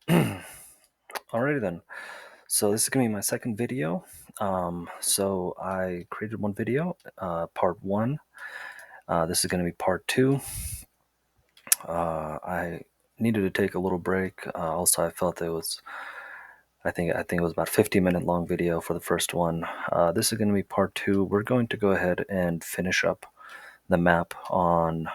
Alrighty then. So this is gonna be my second video. So I created one video, part one. This is gonna be part two. I needed to take a little break. Also, I felt it was. I think it was about 50-minute long video for the first one. This is gonna be part two. We're going to go ahead and finish up the map on.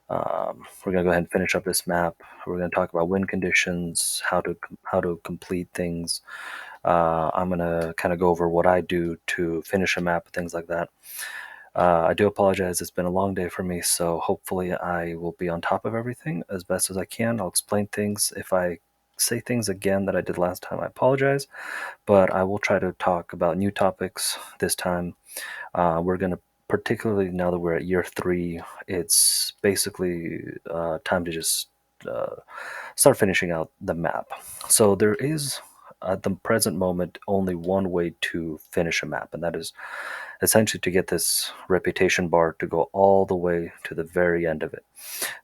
We're gonna go ahead and finish up this map. We're gonna talk about wind conditions, how to complete things. I'm going to kind of go over what I do to finish a map, things like that. I do apologize. It's been a long day for me, so hopefully I will be on top of everything as best as I can. I'll explain things. If I say things again that I did last time, I apologize, but I will try to talk about new topics this time. We're going to, particularly now that we're at year 3, it's basically time to just start finishing out the map. So there is, at the present moment, only one way to finish a map, and that is essentially to get this reputation bar to go all the way to the very end of it.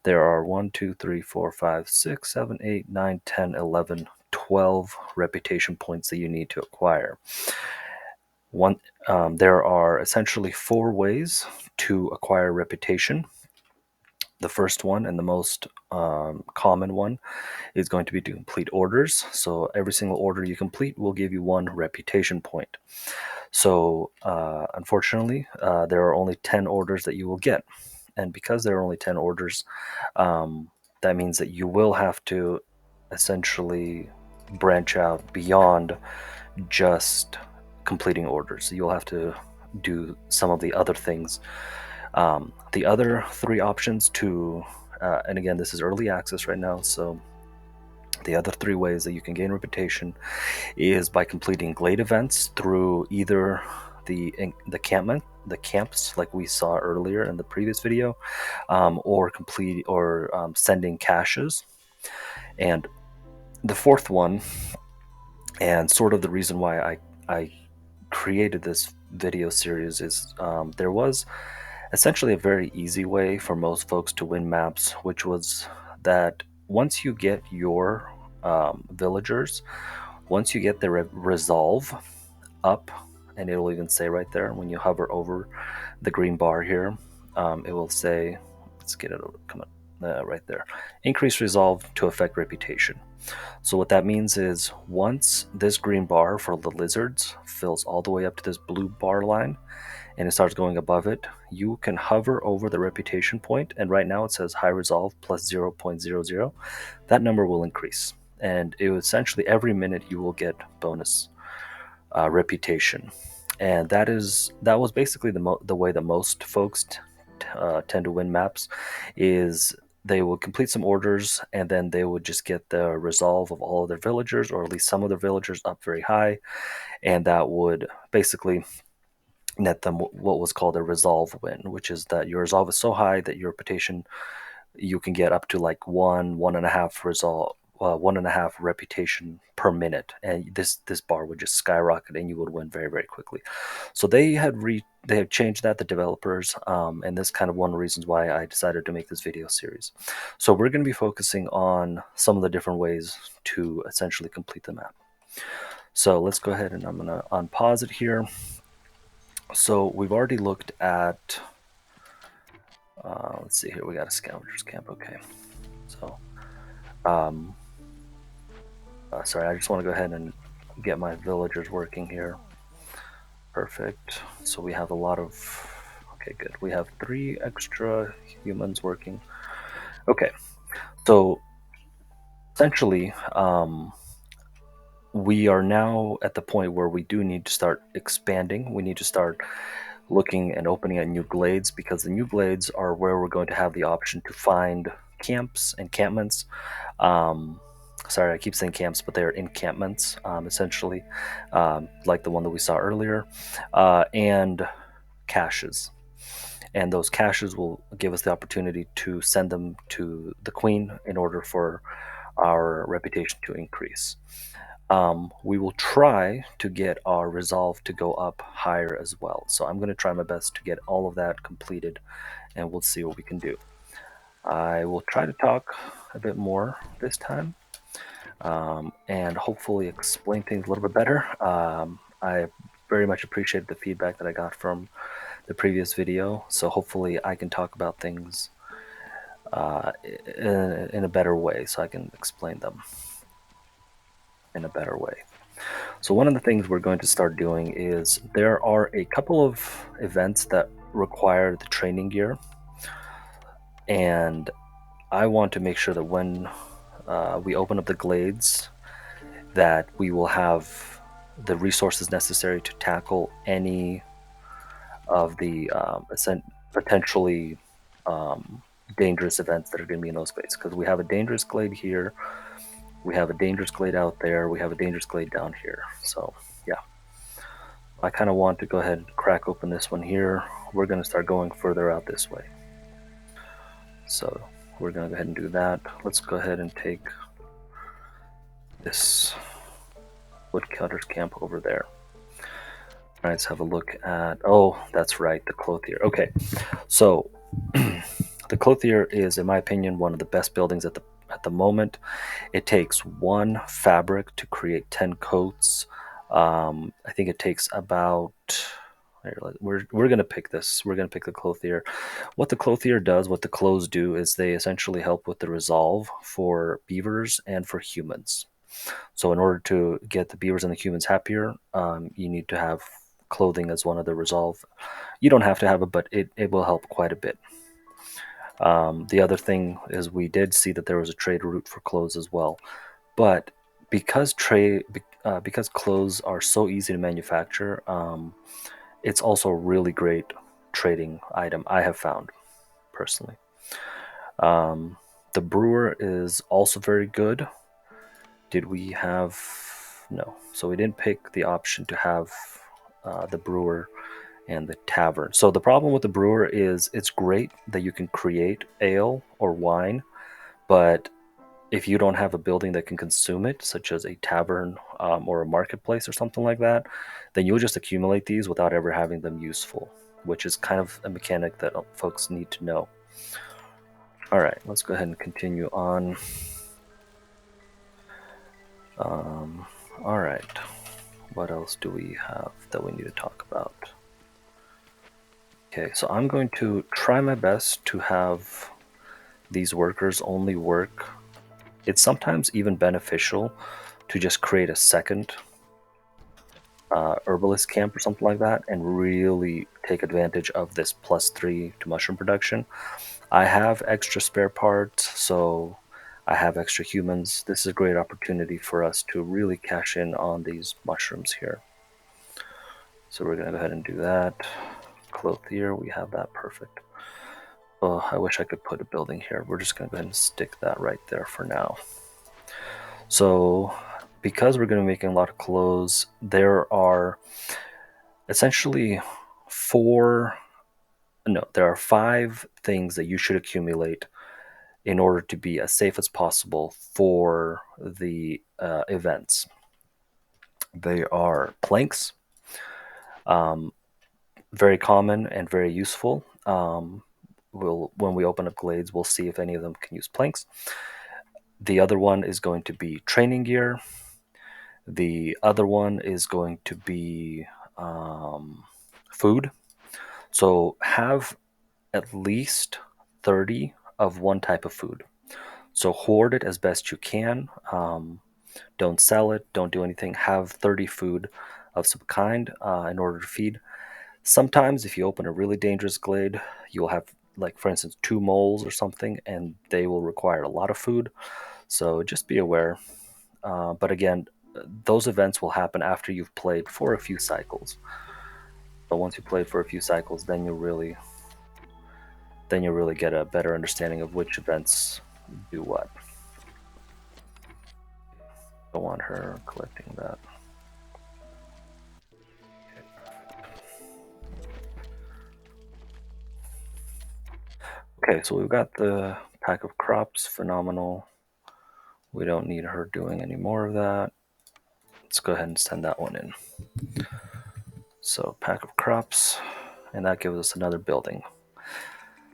There are 1, 2, 3, 4, 5, 6, 7, 8, 9, 10, 11, 12 reputation points that you need to acquire. There are essentially 4 ways to acquire reputation. The first one, and the most common one, is going to be to complete orders. So every single order you complete will give you 1 reputation point. So unfortunately, there are only 10 orders that you will get. And because there are only 10 orders, that means that you will have to essentially branch out beyond just completing orders. You'll have to do some of the other things. The other 3 options to, and again, this is early access right now, so the other 3 ways that you can gain reputation is by completing glade events through either the camps like we saw earlier in the previous video, or sending caches. And the fourth one, and sort of the reason why I created this video series, is there was essentially a very easy way for most folks to win maps, which was that once you get your villagers, once you get their resolve up, and it'll even say right there when you hover over the green bar here, it will say, let's get it, come on, right there, increase resolve to affect reputation. So what that means is once this green bar for the lizards fills all the way up to this blue bar line, and it starts going above it, you can hover over the reputation point, and right now it says high resolve plus 0.00. That number will increase, and it will essentially every minute you will get bonus reputation. And that was basically the way that most folks tend to win maps, is they will complete some orders, and then they would just get the resolve of all of their villagers, or at least some of their villagers, up very high, and that would basically net them what was called a resolve win, which is that your resolve is so high that your reputation, you can get up to like 1.5 resolve, 1.5 reputation per minute, and this bar would just skyrocket, and you would win very, very quickly. So they had changed that, the developers, and this kind of one of the reasons why I decided to make this video series. So we're going to be focusing on some of the different ways to essentially complete the map. So let's go ahead, and I'm going to unpause it here. So we've already looked at, let's see here, we got a scavenger's camp. Okay, so sorry, I just want to go ahead and get my villagers working here. Perfect. So we have a lot of, okay, good, we have 3 extra humans working. Okay, so essentially we are now at the point where we do need to start expanding. We need to start looking and opening at new glades, because the new glades are where we're going to have the option to find camps, encampments. Sorry, I keep saying camps, but they're encampments, essentially, like the one that we saw earlier, and caches. And those caches will give us the opportunity to send them to the queen in order for our reputation to increase. We will try to get our resolve to go up higher as well. So I'm going to try my best to get all of that completed, and we'll see what we can do. I will try to talk a bit more this time. and hopefully explain things a little bit better. I very much appreciated the feedback that I got from the previous video, so hopefully I can talk about things in a better way, so I can explain them in a better way. So one of the things we're going to start doing is there are a couple of events that require the training gear, and I want to make sure that when we open up the glades that we will have the resources necessary to tackle any of the potentially dangerous events that are going to be in those spaces, because we have a dangerous glade here, we have a dangerous glade out there, we have a dangerous glade down here. So yeah, I kind of want to go ahead and crack open this one here. We're going to start going further out this way, so we're going to go ahead and do that. Let's go ahead and take this woodcutter's camp over there. All right, let's have a look at, oh, that's right, the Clothier. Okay, so the Clothier is, in my opinion, one of the best buildings at the moment. It takes one fabric to create 10 coats. I think it takes about, we're going to pick this. We're going to pick the Clothier. What the Clothier does, what the clothes do, is they essentially help with the resolve for beavers and for humans. So in order to get the beavers and the humans happier, you need to have clothing as one of the resolve. You don't have to have it, but it will help quite a bit. The other thing is we did see that there was a trade route for clothes as well, but because clothes are so easy to manufacture, it's also a really great trading item, I have found personally. The brewer is also very good. Did we have, no, so we didn't pick the option to have the brewer and the tavern. So the problem with the brewer is it's great that you can create ale or wine, but if you don't have a building that can consume it, such as a tavern or a marketplace or something like that, then you'll just accumulate these without ever having them useful, which is kind of a mechanic that folks need to know. All right, let's go ahead and continue on. All right, what else do we have that we need to talk about? Okay, so I'm going to try my best to have these workers only work. It's sometimes even beneficial to just create a second herbalist camp or something like that and really take advantage of this +3 to mushroom production. I have extra spare parts, so I have extra humans. This is a great opportunity for us to really cash in on these mushrooms here. So we're going to go ahead and do that. Clothier, we have that, perfect. Oh, I wish I could put a building here. We're just going to go ahead and stick that right there for now. So because we're going to be making a lot of clothes, there are essentially there are 5 things that you should accumulate in order to be as safe as possible for the events. They are planks, very common and very useful. When we open up glades, we'll see if any of them can use planks. The other one is going to be training gear. The other one is going to be food. So have at least 30 of one type of food. So hoard it as best you can. Don't sell it. Don't do anything. Have 30 food of some kind in order to feed. Sometimes if you open a really dangerous glade, you'll have, like, for instance, 2 moles or something, and they will require a lot of food. So just be aware. But again, those events will happen after you've played for a few cycles. But once you play for a few cycles, then you'll really get a better understanding of which events do what. Don't want her collecting that. Okay, so we've got the pack of crops, phenomenal. We don't need her doing any more of that. Let's go ahead and send that one in. So pack of crops, and that gives us another building.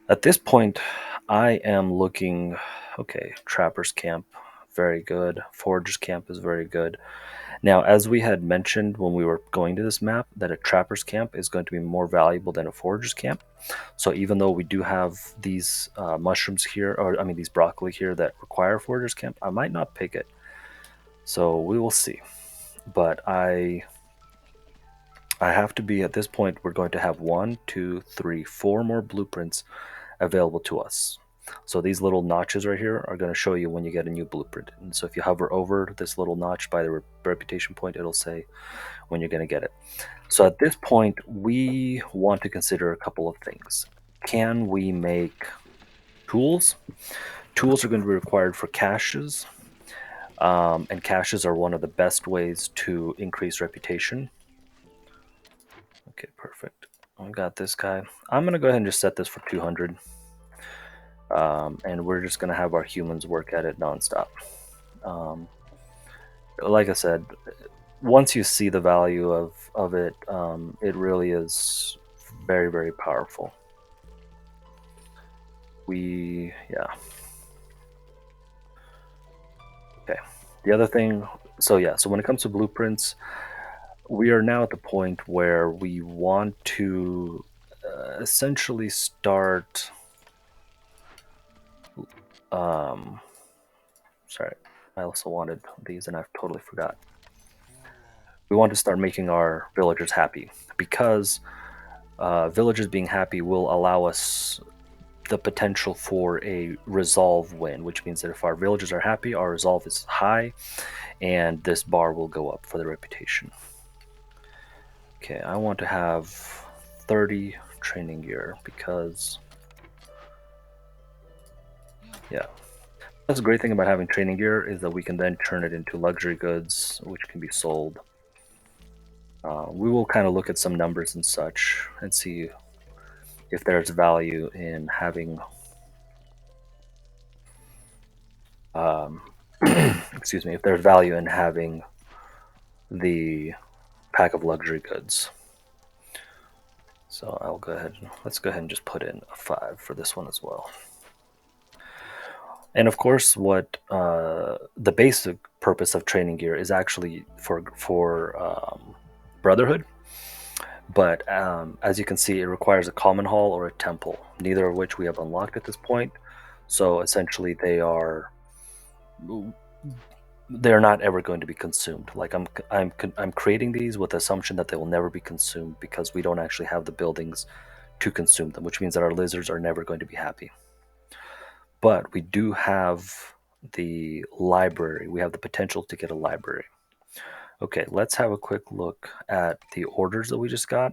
At this point, I am looking, okay, Trapper's Camp, very good. Forager's Camp is very good. Now, as we had mentioned when we were going to this map, that a Trapper's Camp is going to be more valuable than a Forager's Camp. So even though we do have these mushrooms here, or I mean these broccoli here that require Forager's Camp, I might not pick it. So we will see. But I have to be, at this point, we're going to have 1, 2, 3, 4 more blueprints available to us. So these little notches right here are going to show you when you get a new blueprint. And so if you hover over this little notch by the reputation point, it'll say when you're going to get it. So at this point, we want to consider a couple of things. Can we make tools? Tools are going to be required for caches. And caches are one of the best ways to increase reputation. Okay, perfect. I got this guy. I'm going to go ahead and just set this for 200. And we're just going to have our humans work at it nonstop. Like I said, once you see the value of it, it really is very, very powerful. Yeah. Okay. The other thing, so when it comes to blueprints, we are now at the point where we want to essentially start. Sorry, I also wanted these and I've totally forgot. We want to start making our villagers happy, because villagers being happy will allow us the potential for a resolve win, which means that if our villagers are happy, our resolve is high, and this bar will go up for the reputation. Okay, I want to have 30 training gear because, yeah. That's a great thing about having training gear, is that we can then turn it into luxury goods, which can be sold. We will kind of look at some numbers and such and see if there's value in having excuse me, if there's value in having the pack of luxury goods. So I'll go ahead, let's go ahead and just put in a 5 for this one as well. And of course, what the basic purpose of training gear is actually for Brotherhood. But as you can see, it requires a common hall or a temple, neither of which we have unlocked at this point. So essentially, they're not ever going to be consumed. Like I'm creating these with the assumption that they will never be consumed, because we don't actually have the buildings to consume them, which means that our lizards are never going to be happy. But we do have the library. We have the potential to get a library. Okay, let's have a quick look at the orders that we just got.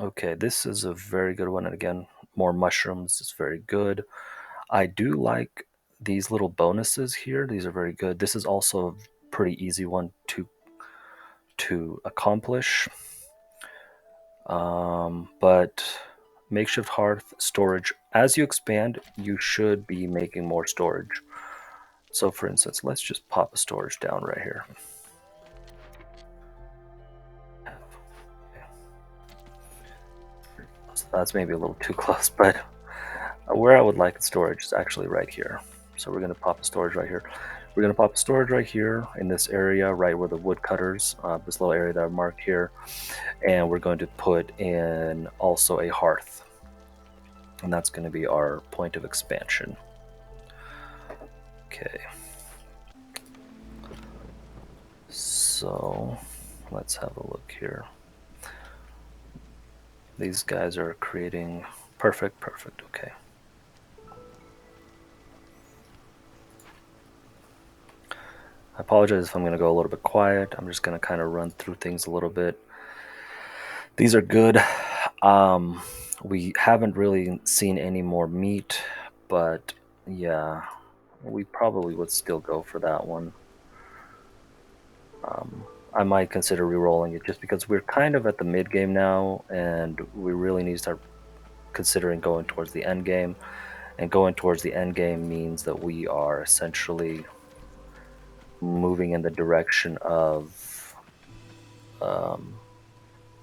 Okay, this is a very good one. And again, more mushrooms is very good. I do like these little bonuses here. These are very good. This is also a pretty easy one to accomplish. But makeshift hearth, storage. As you expand, you should be making more storage. So for instance, let's just pop a storage down right here. So that's maybe a little too close, but where I would like storage is actually right here. So we're going to pop a storage right here. We're going to pop a storage right here in this area, right where the woodcutters, this little area that I've marked here. And we're going to put in also a hearth. And that's going to be our point of expansion. Okay. So let's have a look here. These guys are creating... Perfect, okay. I apologize if I'm going to go a little bit quiet. I'm just going to kind of run through things a little bit. These are good. We haven't really seen any more meat, but yeah, we probably would still go for that one. I might consider re-rolling it just because we're kind of at the mid game now, and we really need to start considering going towards the end game. And going towards the end game means that we are essentially moving in the direction of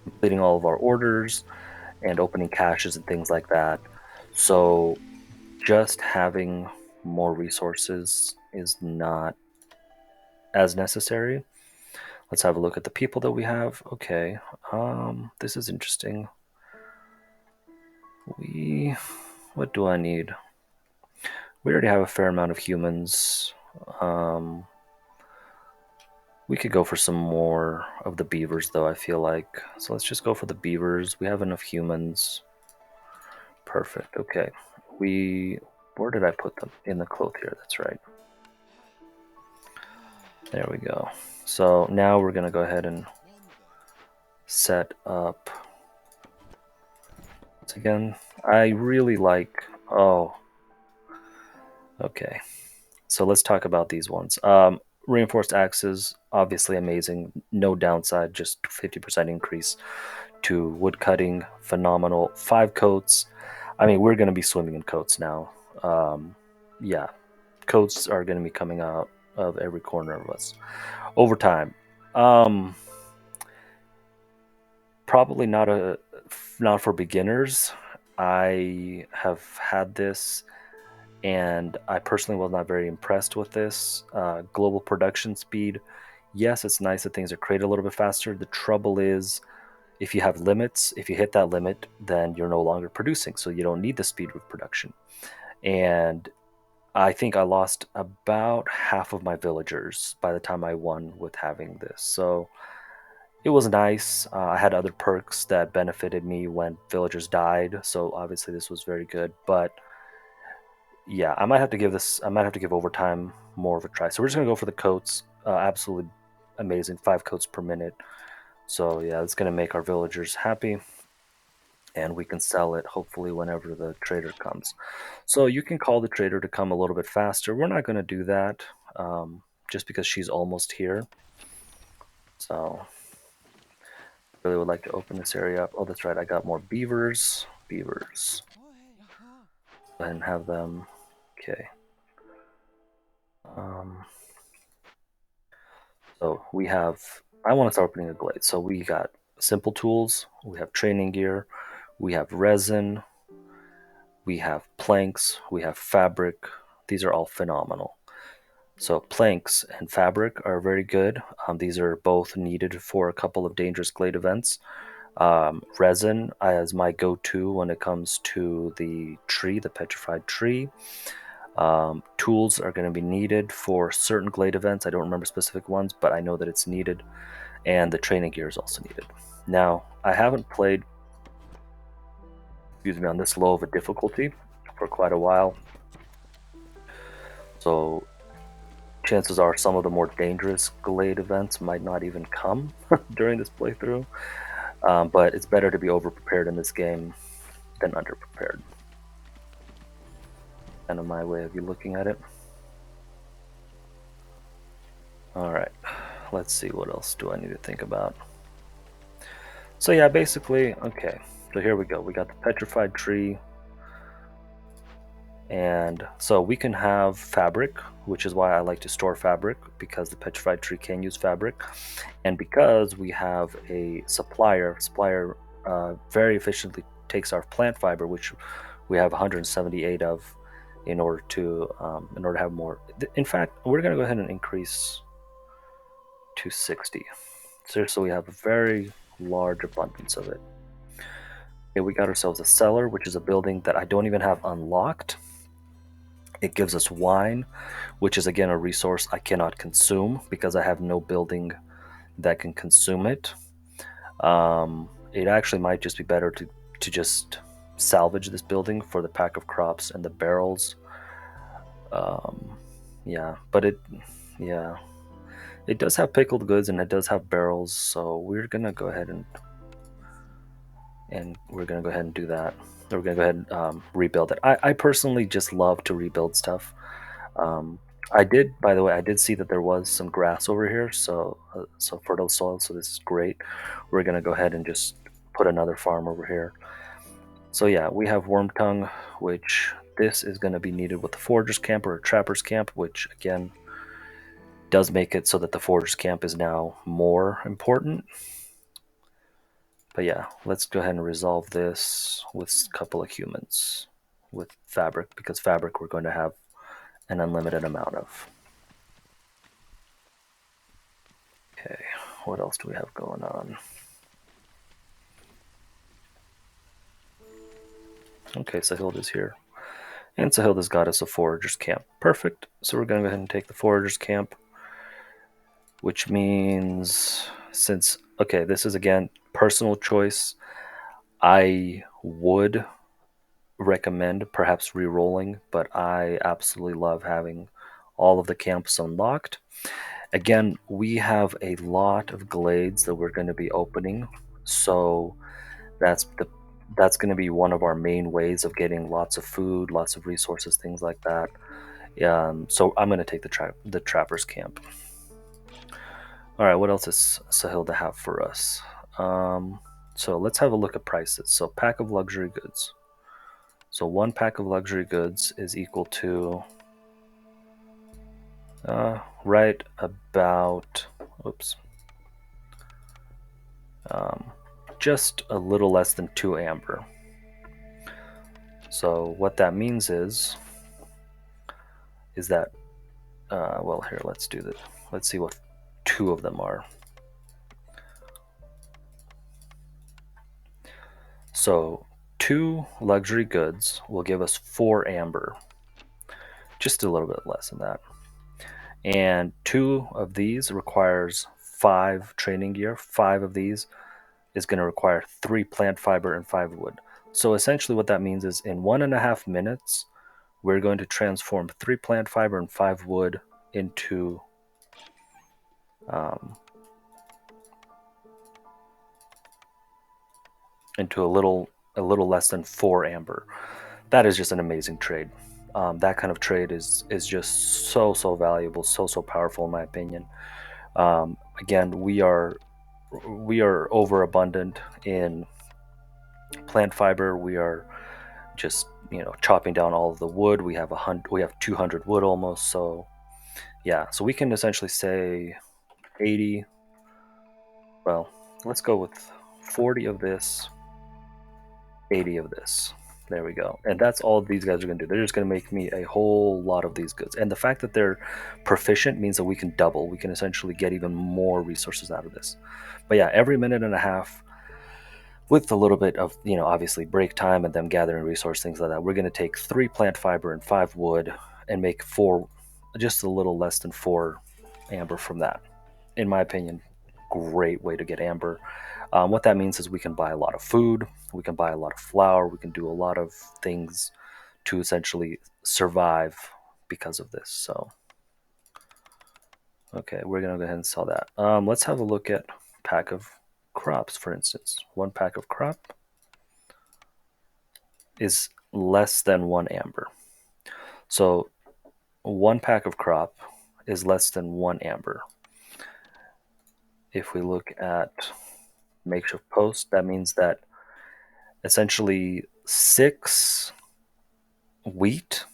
completing all of our orders and opening caches and things like that. So just having more resources is not as necessary. Let's have a look at the people that we have. Okay, this is interesting. What do I need? We already have a fair amount of humans. We could go for some more of the beavers, though, I feel like. So let's just go for the beavers. We have enough humans. Perfect. Okay. Where did I put them? In the Clothier, that's right. There we go. So now we're going to go ahead and set up. Once again, I really like... Oh. Okay. So let's talk about these ones. Reinforced axes, obviously amazing. No downside, just 50% increase to wood cutting. Phenomenal. 5 coats. I mean, we're going to be swimming in coats now. Yeah, coats are going to be coming out of every corner of us. Overtime. Probably not for beginners. I have had this, and I personally was not very impressed with this. Global production speed. Yes, it's nice that things are created a little bit faster. The trouble is, if you have limits, if you hit that limit, then you're no longer producing, so you don't need the speed of production. And I think I lost about half of my villagers by the time I won with having this. So it was nice. I had other perks that benefited me when villagers died, so obviously this was very good. But yeah, I might have to give overtime more of a try. So we're just gonna go for the coats. Absolutely amazing, 5 coats per minute. So yeah, it's gonna make our villagers happy, and we can sell it hopefully whenever the trader comes. So you can call the trader to come a little bit faster. We're not gonna do that, just because she's almost here. So really would like to open this area up. Oh, that's right, I got more beavers. Beavers. Go ahead and have them. Okay. So we have, I want to start opening a glade. So we got simple tools, we have training gear, we have resin, we have planks, we have fabric. These are all phenomenal. So planks and fabric are very good. These are both needed for a couple of dangerous glade events. Resin is my go-to when it comes to the tree, the petrified tree. Tools are going to be needed for certain glade events. I don't remember specific ones, but I know that it's needed. And the training gear is also needed. Now, I haven't played, on this low of a difficulty for quite a while. So chances are some of the more dangerous glade events might not even come during this playthrough. But it's better to be over-prepared in this game than under-prepared. Kind of my way of you looking at it. Alright, let's see, what else do I need to think about? So yeah, basically, okay, so here we go. We got the petrified tree. And so we can have fabric, which is why I like to store fabric, because the petrified tree can use fabric. And because we have a supplier very efficiently takes our plant fiber, which we have 178 of, in order to have more. In fact, we're going to go ahead and increase to 60. So we have a very large abundance of it. Okay, we got ourselves a cellar, which is a building that I don't even have unlocked. It gives us wine, which is again a resource I cannot consume because I have no building that can consume it. It actually might just be better to just salvage this building for the pack of crops and the barrels. Yeah, but it does have pickled goods and it does have barrels, so we're gonna go ahead and do that. We're gonna go ahead and rebuild it. I personally just love to rebuild stuff. I did, by the way, I did see that there was some grass over here, so fertile soil, so this is great. We're gonna go ahead and just put another farm over here. So yeah, we have worm tongue, which this is gonna be needed with the foragers camp or a trappers camp, which again does make it so that the foragers camp is now more important. But yeah, let's go ahead and resolve this with a couple of humans with fabric, because fabric we're going to have an unlimited amount of. Okay, what else do we have going on? Okay, Sahilda's here. And Sahilda's got us a Forager's Camp. Perfect. So we're going to go ahead and take the Forager's Camp, which means since, okay, this is again personal choice. I would recommend perhaps re-rolling, but I absolutely love having all of the camps unlocked. Again, we have a lot of glades that we're going to be opening, so that's going to be one of our main ways of getting lots of food, lots of resources, things like that. So I'm going to take the Trapper's Camp. All right, what else is Sahil to have for us? So let's have a look at prices. So pack of luxury goods. So one pack of luxury goods is equal to right about, oops, just a little less than 2 amber. So what that means is that, well, here, let's do this. Let's see what 2 of them are. So 2 luxury goods will give us 4 amber, just a little bit less than that. And 2 of these requires 5 training gear. 5 of these is going to require 3 plant fiber and 5 wood. So essentially what that means is in 1.5 minutes, we're going to transform 3 plant fiber and 5 wood into a little less than 4 amber. That is just an amazing trade. That kind of trade is just so valuable, so powerful in my opinion. Again, we are overabundant in plant fiber. We are just chopping down all of the wood. We have 200 wood almost. So yeah, so we can essentially say 80. Well, let's go with 40 of this, 80 of this. There we go. And that's all these guys are going to do. They're just going to make me a whole lot of these goods. And the fact that they're proficient means that we can double. We can essentially get even more resources out of this. But yeah, every minute and a half, with a little bit of, obviously break time and them gathering resource, things like that, we're going to take 3 plant fiber and 5 wood and make 4, just a little less than 4 amber from that. In my opinion, great way to get amber. What that means is we can buy a lot of food, we can buy a lot of flour, we can do a lot of things to essentially survive because of this. So, okay, we're going to go ahead and sell that. Let's have a look at pack of crops, for instance. 1 pack of crop is less than 1 amber. So 1 pack of crop is less than 1 amber. If we look at makeshift post, that means that essentially 6 wheat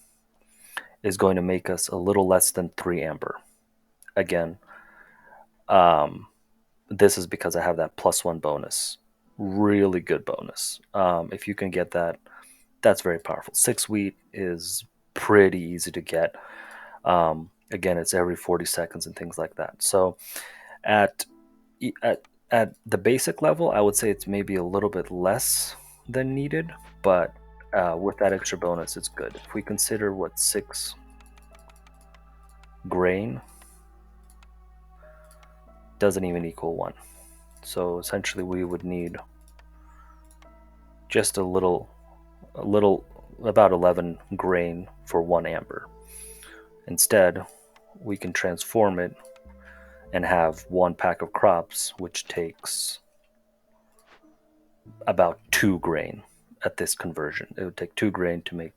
is going to make us a little less than 3 amber. Again, this is because I have that +1 bonus. Really good bonus. If you can get that, that's very powerful. 6 wheat is pretty easy to get. Again, it's every 40 seconds and things like that. So at the basic level, I would say it's maybe a little bit less than needed, but with that extra bonus, it's good. If we consider what 6 grain doesn't even equal 1. So essentially we would need just a little, about 11 grain for 1 amber. Instead, we can transform it and have 1 pack of crops, which takes about 2 grain at this conversion. It would take 2 grain to make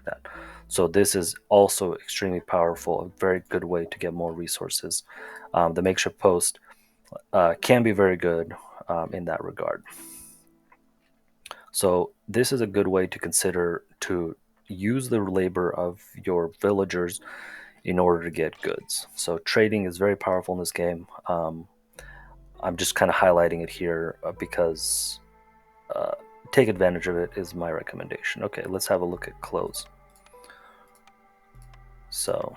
that. So this is also extremely powerful, a very good way to get more resources. The makeshift post can be very good in that regard. So this is a good way to consider to use the labor of your villagers in order to get goods. So trading is very powerful in this game. I'm just kind of highlighting it here because take advantage of it is my recommendation. Okay, let's have a look at clothes. So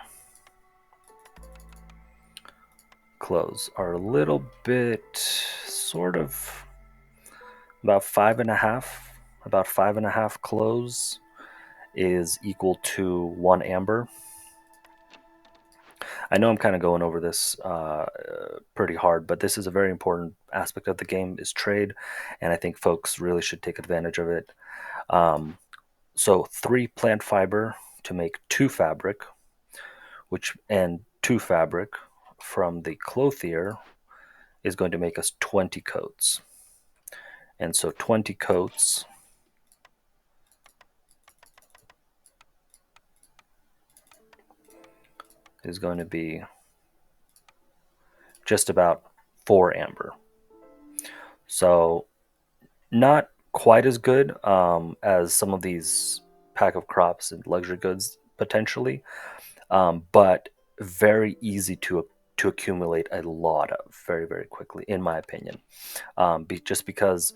clothes are a little bit sort of about 5.5. About 5.5 clothes is equal to 1 amber. I know I'm kind of going over this pretty hard, but this is a very important aspect of the game is trade, and I think folks really should take advantage of it. So 3 plant fiber to make 2 fabric, and 2 fabric from the Clothier is going to make us 20 coats. And so 20 coats is going to be just about 4 amber. So not quite as good as some of these pack of crops and luxury goods potentially, but very easy to accumulate a lot of very, very quickly, in my opinion. Just because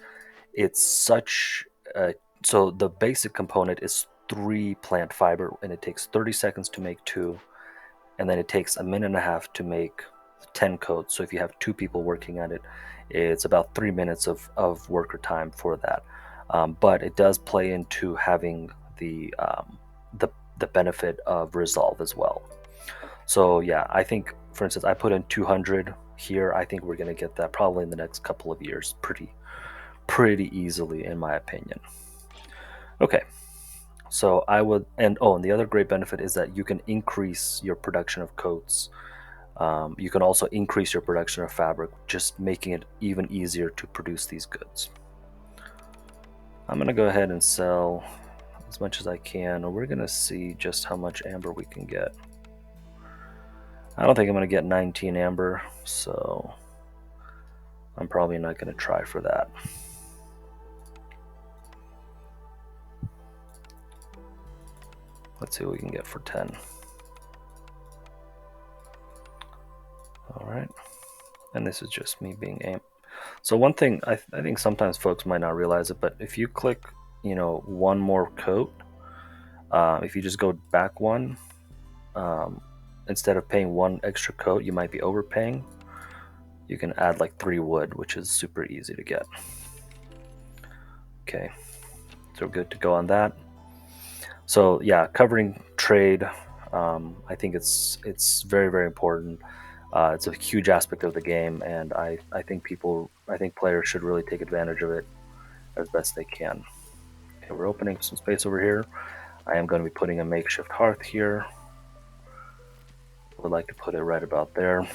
it's such a, so the basic component is 3 plant fiber, and it takes 30 seconds to make 2, and then it takes a minute and a half to make 10 coats. So if you have 2 people working on it, it's about 3 minutes of worker time for that. But it does play into having the benefit of resolve as well. So yeah, I think, for instance, I put in 200 here. I think we're going to get that probably in the next couple of years pretty easily, in my opinion. Okay, so I would, and the other great benefit is that you can increase your production of coats. You can also increase your production of fabric, just making it even easier to produce these goods. I'm going to go ahead and sell as much as I can, and we're going to see just how much amber we can get. I don't think I'm going to get 19 amber, so I'm probably not going to try for that. Let's see what we can get for 10. Alright, and this is just me being amped. So one thing, I think sometimes folks might not realize it, but if you click, one more coat, if you just go back one, instead of paying 1 extra coat, you might be overpaying. You can add like 3 wood, which is super easy to get. Okay, so we're good to go on that. So yeah, covering trade, I think it's very, very important. It's a huge aspect of the game, and I think players should really take advantage of it as best they can. Okay, we're opening some space over here. I am going to be putting a makeshift hearth here. Would like to put it right about there.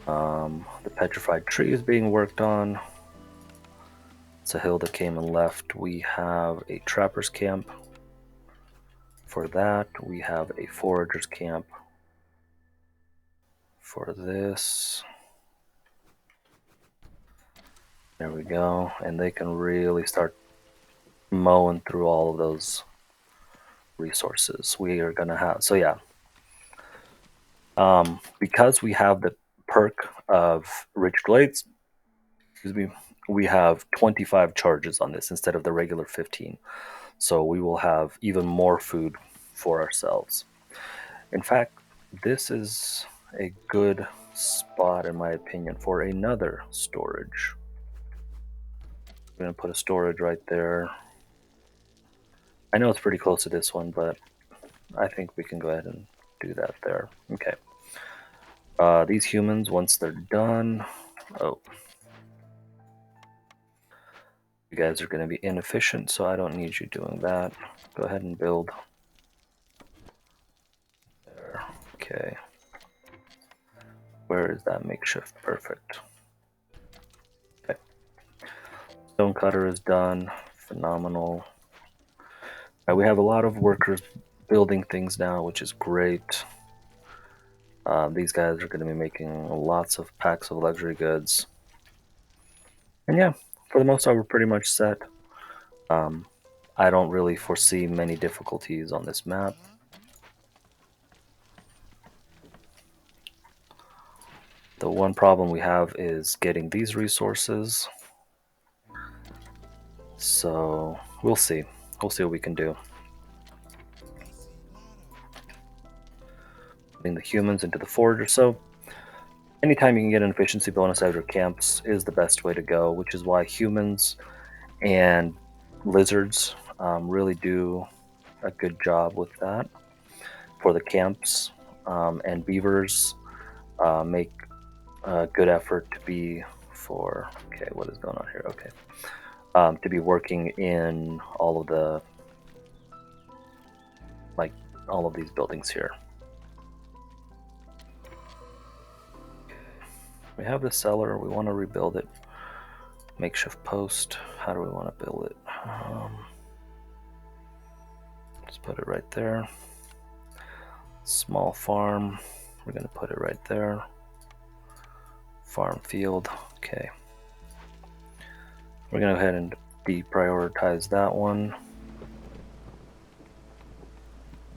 The petrified tree is being worked on. It's a hill that came and left. We have a trapper's camp. For that, we have a forager's camp. For this, there we go. And they can really start mowing through all of those resources. We are gonna have, so yeah. Because we have the perk of Rich Glades, excuse me, we have 25 charges on this instead of the regular 15. So we will have even more food for ourselves. In fact, this is a good spot, in my opinion, for another storage. I'm going to put a storage right there. I know it's pretty close to this one, but I think we can go ahead and do that there. Okay. These humans, once they're done... Oh. You guys are going to be inefficient, so I don't need you doing that. Go ahead and build. There. Okay. Where is that makeshift? Perfect. Okay. Stonecutter is done. Phenomenal. Right, we have a lot of workers building things now, which is great. These guys are going to be making lots of packs of luxury goods. And yeah, for the most part, we're pretty much set. I don't really foresee many difficulties on this map. The one problem we have is getting these resources. So we'll see. We'll see what we can do. putting the humans into the forge or so. Anytime you can get an efficiency bonus out of your camps is the best way to go, which is why humans and lizards really do a good job with that for the camps, and beavers make a good effort to be for, okay, what is going on here? Okay. To be working in all of the, like, all of these buildings here. We have the cellar, we want to rebuild it. Makeshift post, how do we want to build it? Let's put it right there. Small farm, we're going to put it right there. Farm field, okay. We're going to go ahead and deprioritize that one.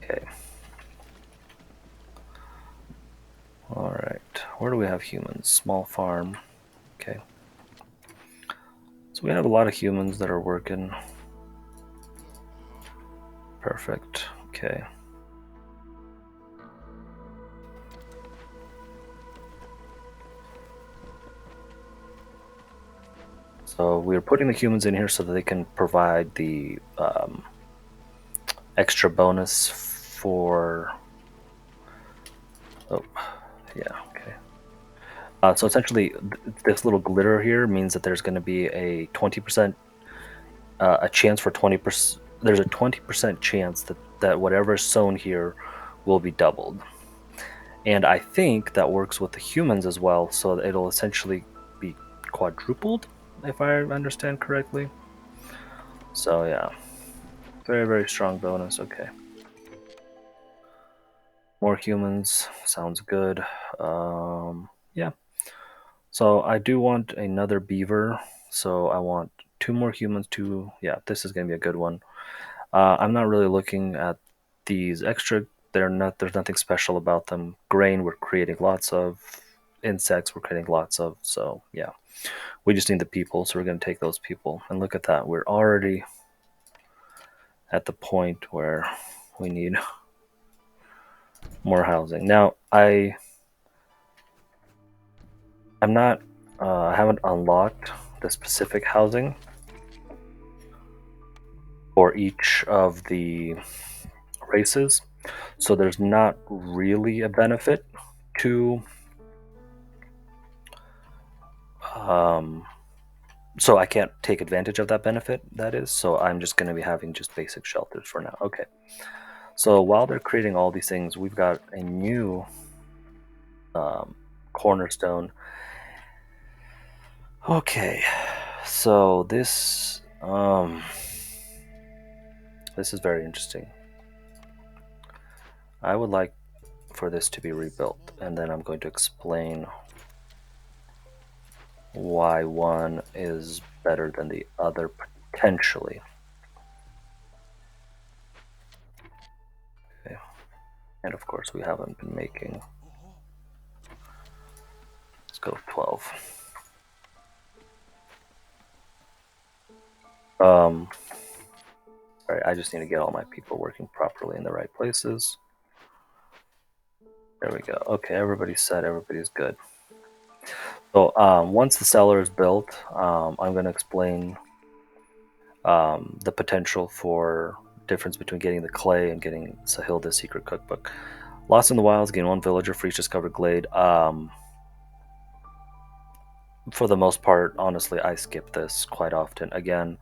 Okay. Alright, where do we have humans? Small farm, okay. So we have a lot of humans that are working. Perfect, okay. So we're putting the humans in here so that they can provide the extra bonus for... Oh, yeah, okay. So essentially, this little glitter here means that there's going to be a 20%, a chance for 20%. There's a 20% chance that whatever is sown here will be doubled. And I think that works with the humans as well, so it'll essentially be quadrupled, if I understand correctly. So yeah, very, very strong bonus. Okay. More humans, sounds good. Yeah. So I do want another beaver. So I want 2 more humans. Yeah, this is gonna be a good one. I'm not really looking at these extra. There's nothing special about them. Grain, we're creating lots of. Insects, we're creating lots of. So yeah, we just need the people. So we're gonna take those people. And look at that. We're already at the point where we need more housing. Now I haven't unlocked the specific housing for each of the races, so there's not really a benefit to so I can't take advantage of that benefit, that is, so I'm just going to be having just basic shelters for now. Okay, so while they're creating all these things, we've got a new cornerstone. Okay, so this is very interesting. I would like for this to be rebuilt, and then I'm going to explain why one is better than the other potentially. Okay. And of course we haven't been making. Let's go 12. Sorry, I just need to get all my people working properly in the right places. There we go. Okay, everybody's set, everybody's good. So once the cellar is built, I'm going to explain the potential for difference between getting the clay and getting Sahilda's secret cookbook. Lost in the Wilds, gain 1 villager for each discovered glade. For the most part, honestly, I skip this quite often. Again,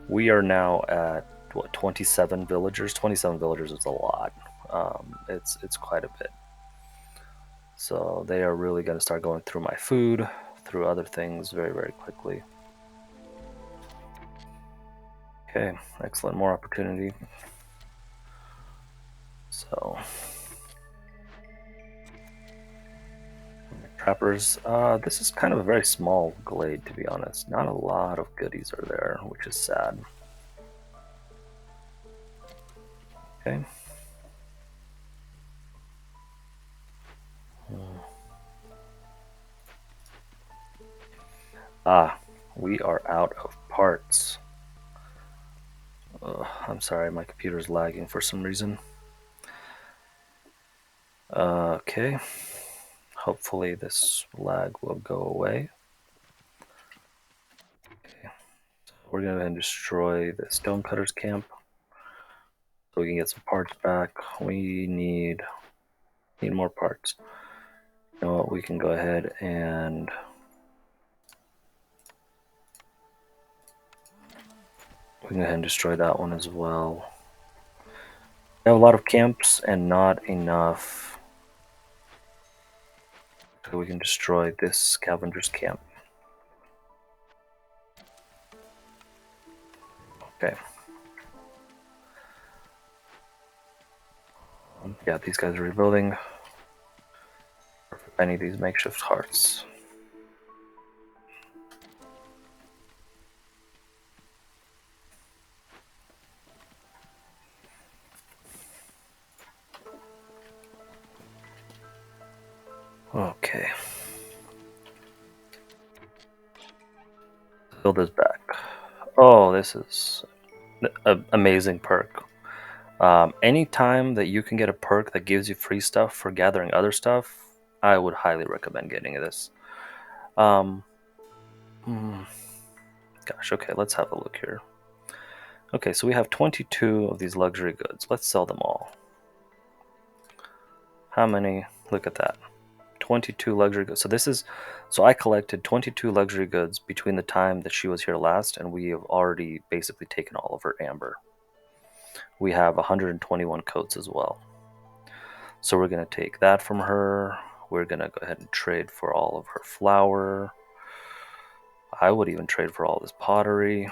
we are now at what, 27 villagers. 27 villagers is a lot. It's quite a bit. So they are really going to start going through my food, through other things very, very quickly. Okay, excellent. More opportunity. So trappers. This is kind of a very small glade, to be honest. Not a lot of goodies are there, which is sad. Okay. We are out of parts. I'm sorry, my computer's lagging for some reason. Okay. Hopefully this lag will go away. Okay. So we're gonna go ahead and destroy the stonecutter's camp so we can get some parts back. We need more parts. You know what? We can go ahead and destroy that one as well. We have a lot of camps and not enough, so we can destroy this scavenger's camp. Okay. Yeah, these guys are rebuilding. I need these makeshift hearts. Okay. Build this back. Oh, this is an amazing perk. Anytime that you can get a perk that gives you free stuff for gathering other stuff, I would highly recommend getting this. Hmm, gosh, okay, let's have a look here. Okay, so we have 22 of these luxury goods. Let's sell them all. How many? Look at that. 22 luxury goods. So I collected 22 luxury goods between the time that she was here last, and we have already basically taken all of her amber. We have 121 coats as well. So we're going to take that from her. We're going to go ahead and trade for all of her flour. I would even trade for all this pottery.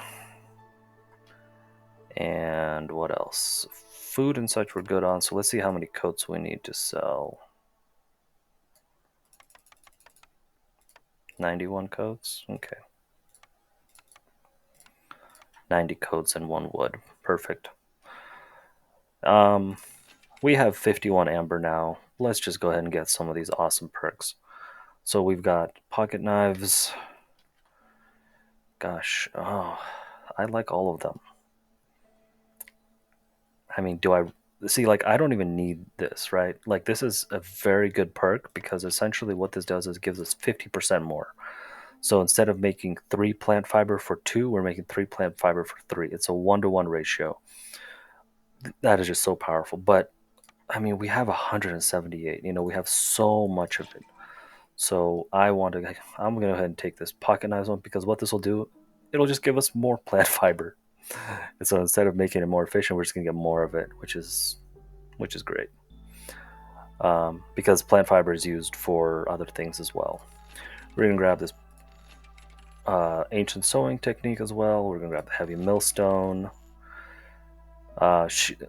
And what else? Food and such we're good on. So let's see how many coats we need to sell. 91 coats? Okay. 90 coats and 1 wood. Perfect. We have 51 amber now. Let's just go ahead and get some of these awesome perks. So we've got pocket knives. Gosh, oh, I like all of them. I mean, do I see, like, I don't even need this, right? Like, this is a very good perk because essentially what this does is it gives us 50% more. So instead of making 3 plant fiber for 2, we're making 3 plant fiber for 3. It's a 1-to-1 ratio. That is just so powerful. But I mean, we have 178. You know, we have so much of it. So I'm going to go ahead and take this pocket knives one because what this will do, it'll just give us more plant fiber. And so instead of making it more efficient, we're just going to get more of it, which is great. Because plant fiber is used for other things as well. We're going to grab this ancient sewing technique as well. We're going to grab the heavy millstone.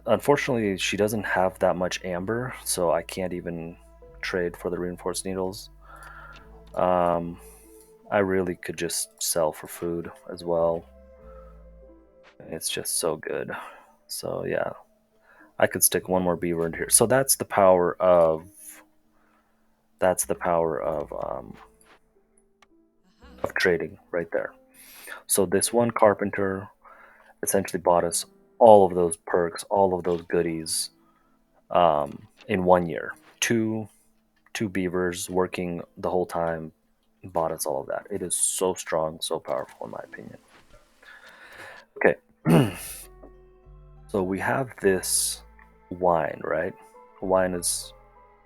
Unfortunately, she doesn't have that much amber, so I can't even trade for the reinforced needles. I really could just sell for food as well. It's just so good. So yeah, I could stick one more beaver in here. So that's the power of trading right there. So this one carpenter essentially bought us all of those perks, all of those goodies, in 1 year. Two beavers working the whole time bought us all of that. It is so strong, so powerful in my opinion. Okay. So we have this wine, right? Wine is,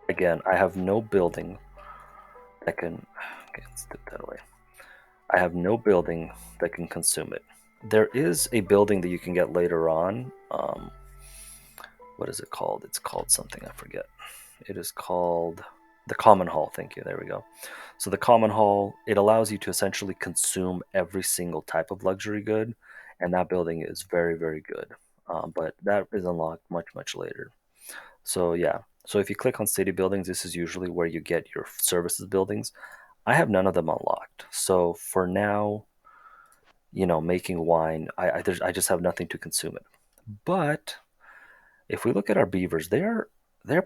again, I have no building that can, okay, let's put that away. I have no building that can consume it. There is a building that you can get later on. What is it called? It's called something, I forget. It is called the Common Hall. Thank you. There we go. So the Common Hall, it allows you to essentially consume every single type of luxury good, and that building is very, very good. But that is unlocked much, much later. So yeah. So if you click on city buildings, this is usually where you get your services buildings. I have none of them unlocked. So for now, making wine, I just have nothing to consume it. But if we look at our beavers, they're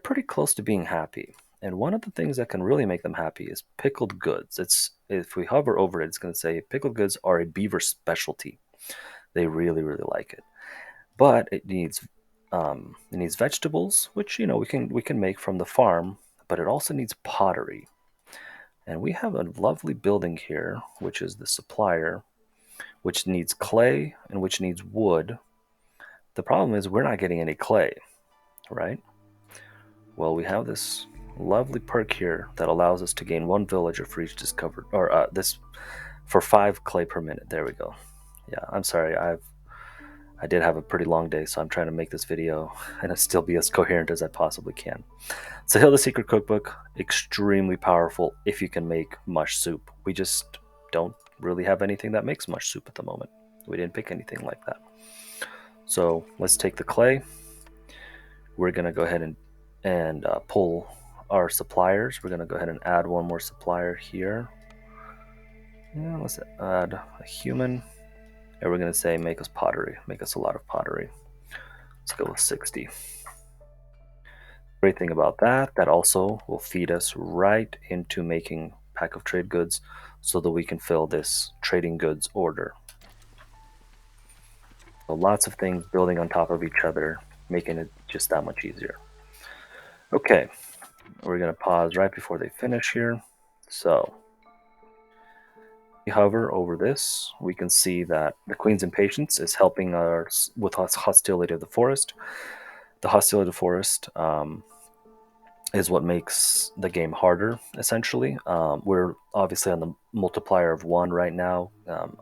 pretty close to being happy. And one of the things that can really make them happy is pickled goods. It's if we hover over it, it's going to say pickled goods are a beaver specialty. They really, really like it. But it needs vegetables, which we can make from the farm. but it also needs pottery. And we have a lovely building here, which is the supplier, which needs clay and which needs wood. The problem is we're not getting any clay, right? Well, we have this lovely perk here that allows us to gain 1 villager for each discovered, or this for 5 clay per minute. There we go. Yeah, I'm sorry. I did have a pretty long day, so I'm trying to make this video and still be as coherent as I possibly can. So Hilda's Secret Cookbook, extremely powerful if you can make mush soup. We just don't really have anything that makes mush soup at the moment. We didn't pick anything like that. So let's take the clay. We're going to go ahead and pull our suppliers. We're going to go ahead and add 1 more supplier here. Yeah, let's add a human. And we're going to say make us pottery. Make us a lot of pottery. Let's go with 60. Great thing about that also will feed us right into making pack of trade goods so that we can fill this trading goods order. So lots of things building on top of each other, making it just that much easier. Okay, we're going to pause right before they finish here. So we hover over this, we can see that the Queen's Impatience is helping us with Hostility of the Forest. The Hostility of the Forest is what makes the game harder, essentially. We're obviously on the multiplier of 1 right now.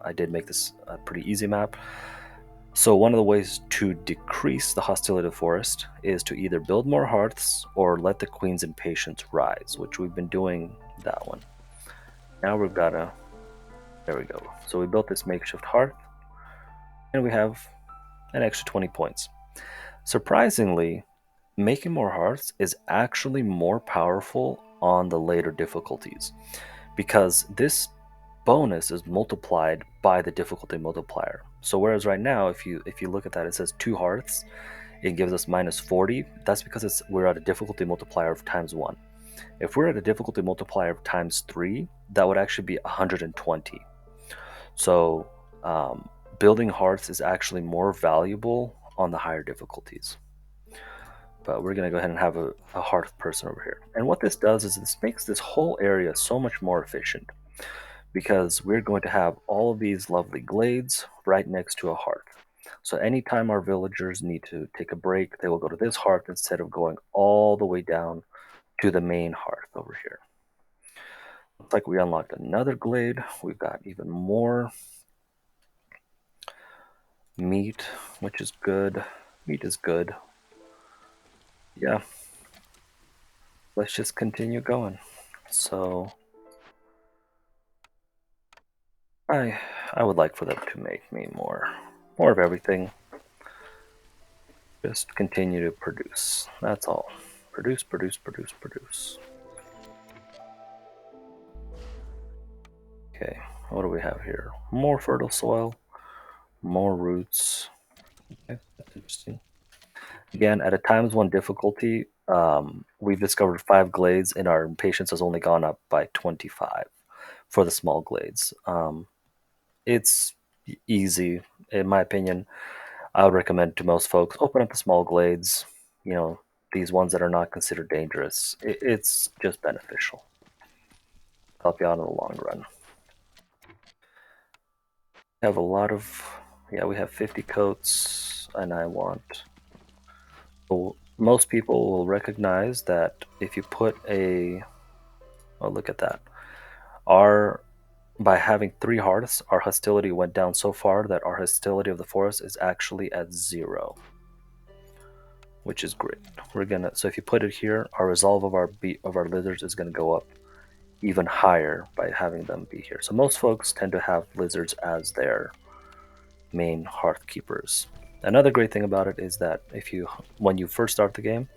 I did make this a pretty easy map. So one of the ways to decrease the Hostility of the Forest is to either build more hearths or let the Queen's Impatience rise, which we've been doing that one. Now we've got a... There we go. So we built this makeshift hearth, and we have an extra 20 points. Surprisingly, making more hearths is actually more powerful on the later difficulties, because this bonus is multiplied by the difficulty multiplier. So whereas right now, if you look at that, it says 2 hearths, it gives us minus 40. That's because we're at a difficulty multiplier of times 1. If we're at a difficulty multiplier of times 3, that would actually be 120. So building hearths is actually more valuable on the higher difficulties. But we're going to go ahead and have a hearth person over here. And what this does is this makes this whole area so much more efficient, because we're going to have all of these lovely glades right next to a hearth. So anytime our villagers need to take a break, they will go to this hearth instead of going all the way down to the main hearth over here. Looks like we unlocked another glade. We've got even more meat, which is good. Meat is good. Yeah. Let's just continue going. So I would like for them to make me more of everything. Just continue to produce. That's all. Produce, produce, produce, produce. Okay, what do we have here? More fertile soil, more roots. Okay, that's interesting. Again, at a times 1 difficulty, we've discovered 5 glades, and our impatience has only gone up by 25 for the small glades. It's easy, in my opinion. I would recommend to most folks, open up the small glades, these ones that are not considered dangerous. It's just beneficial. Help you out in the long run. We have a lot of, we have 50 coats, and I want... So most people will recognize that if you put look at that. By having 3 hearths, our hostility went down so far that our hostility of the forest is actually at 0, which is great. So if you put it here, our resolve of our lizards is gonna go up even higher by having them be here. So most folks tend to have lizards as their main hearth keepers. Another great thing about it is that when you first start the game,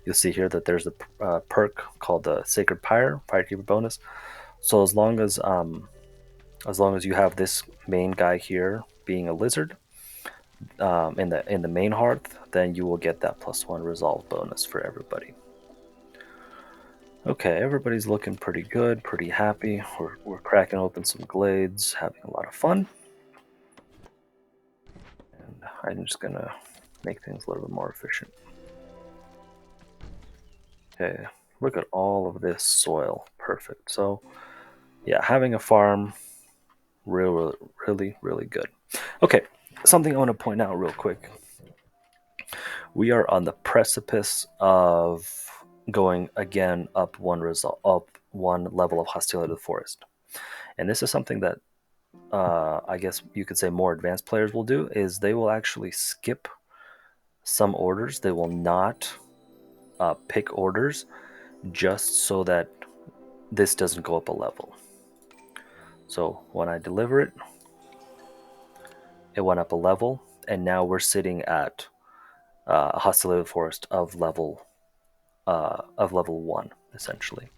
you'll see here that there's a perk called the Sacred Pyre, Firekeeper bonus. So as long as you have this main guy here being a lizard in the main hearth, then you will get that +1 resolve bonus for everybody. Okay, everybody's looking pretty good, pretty happy. We're cracking open some glades, having a lot of fun. And I'm just gonna make things a little bit more efficient. Okay, Look at all of this soil. Perfect. So, yeah, having a farm, really good. Okay, something I want to point out real quick. We are on the precipice of going again up one level of hostility to the forest, and this is something that I guess you could say more advanced players will do. Is they will actually skip some orders. They will not pick orders just so that this doesn't go up a level. So when I deliver it, it went up a level, and now we're sitting at a hostility forest of level 1, essentially.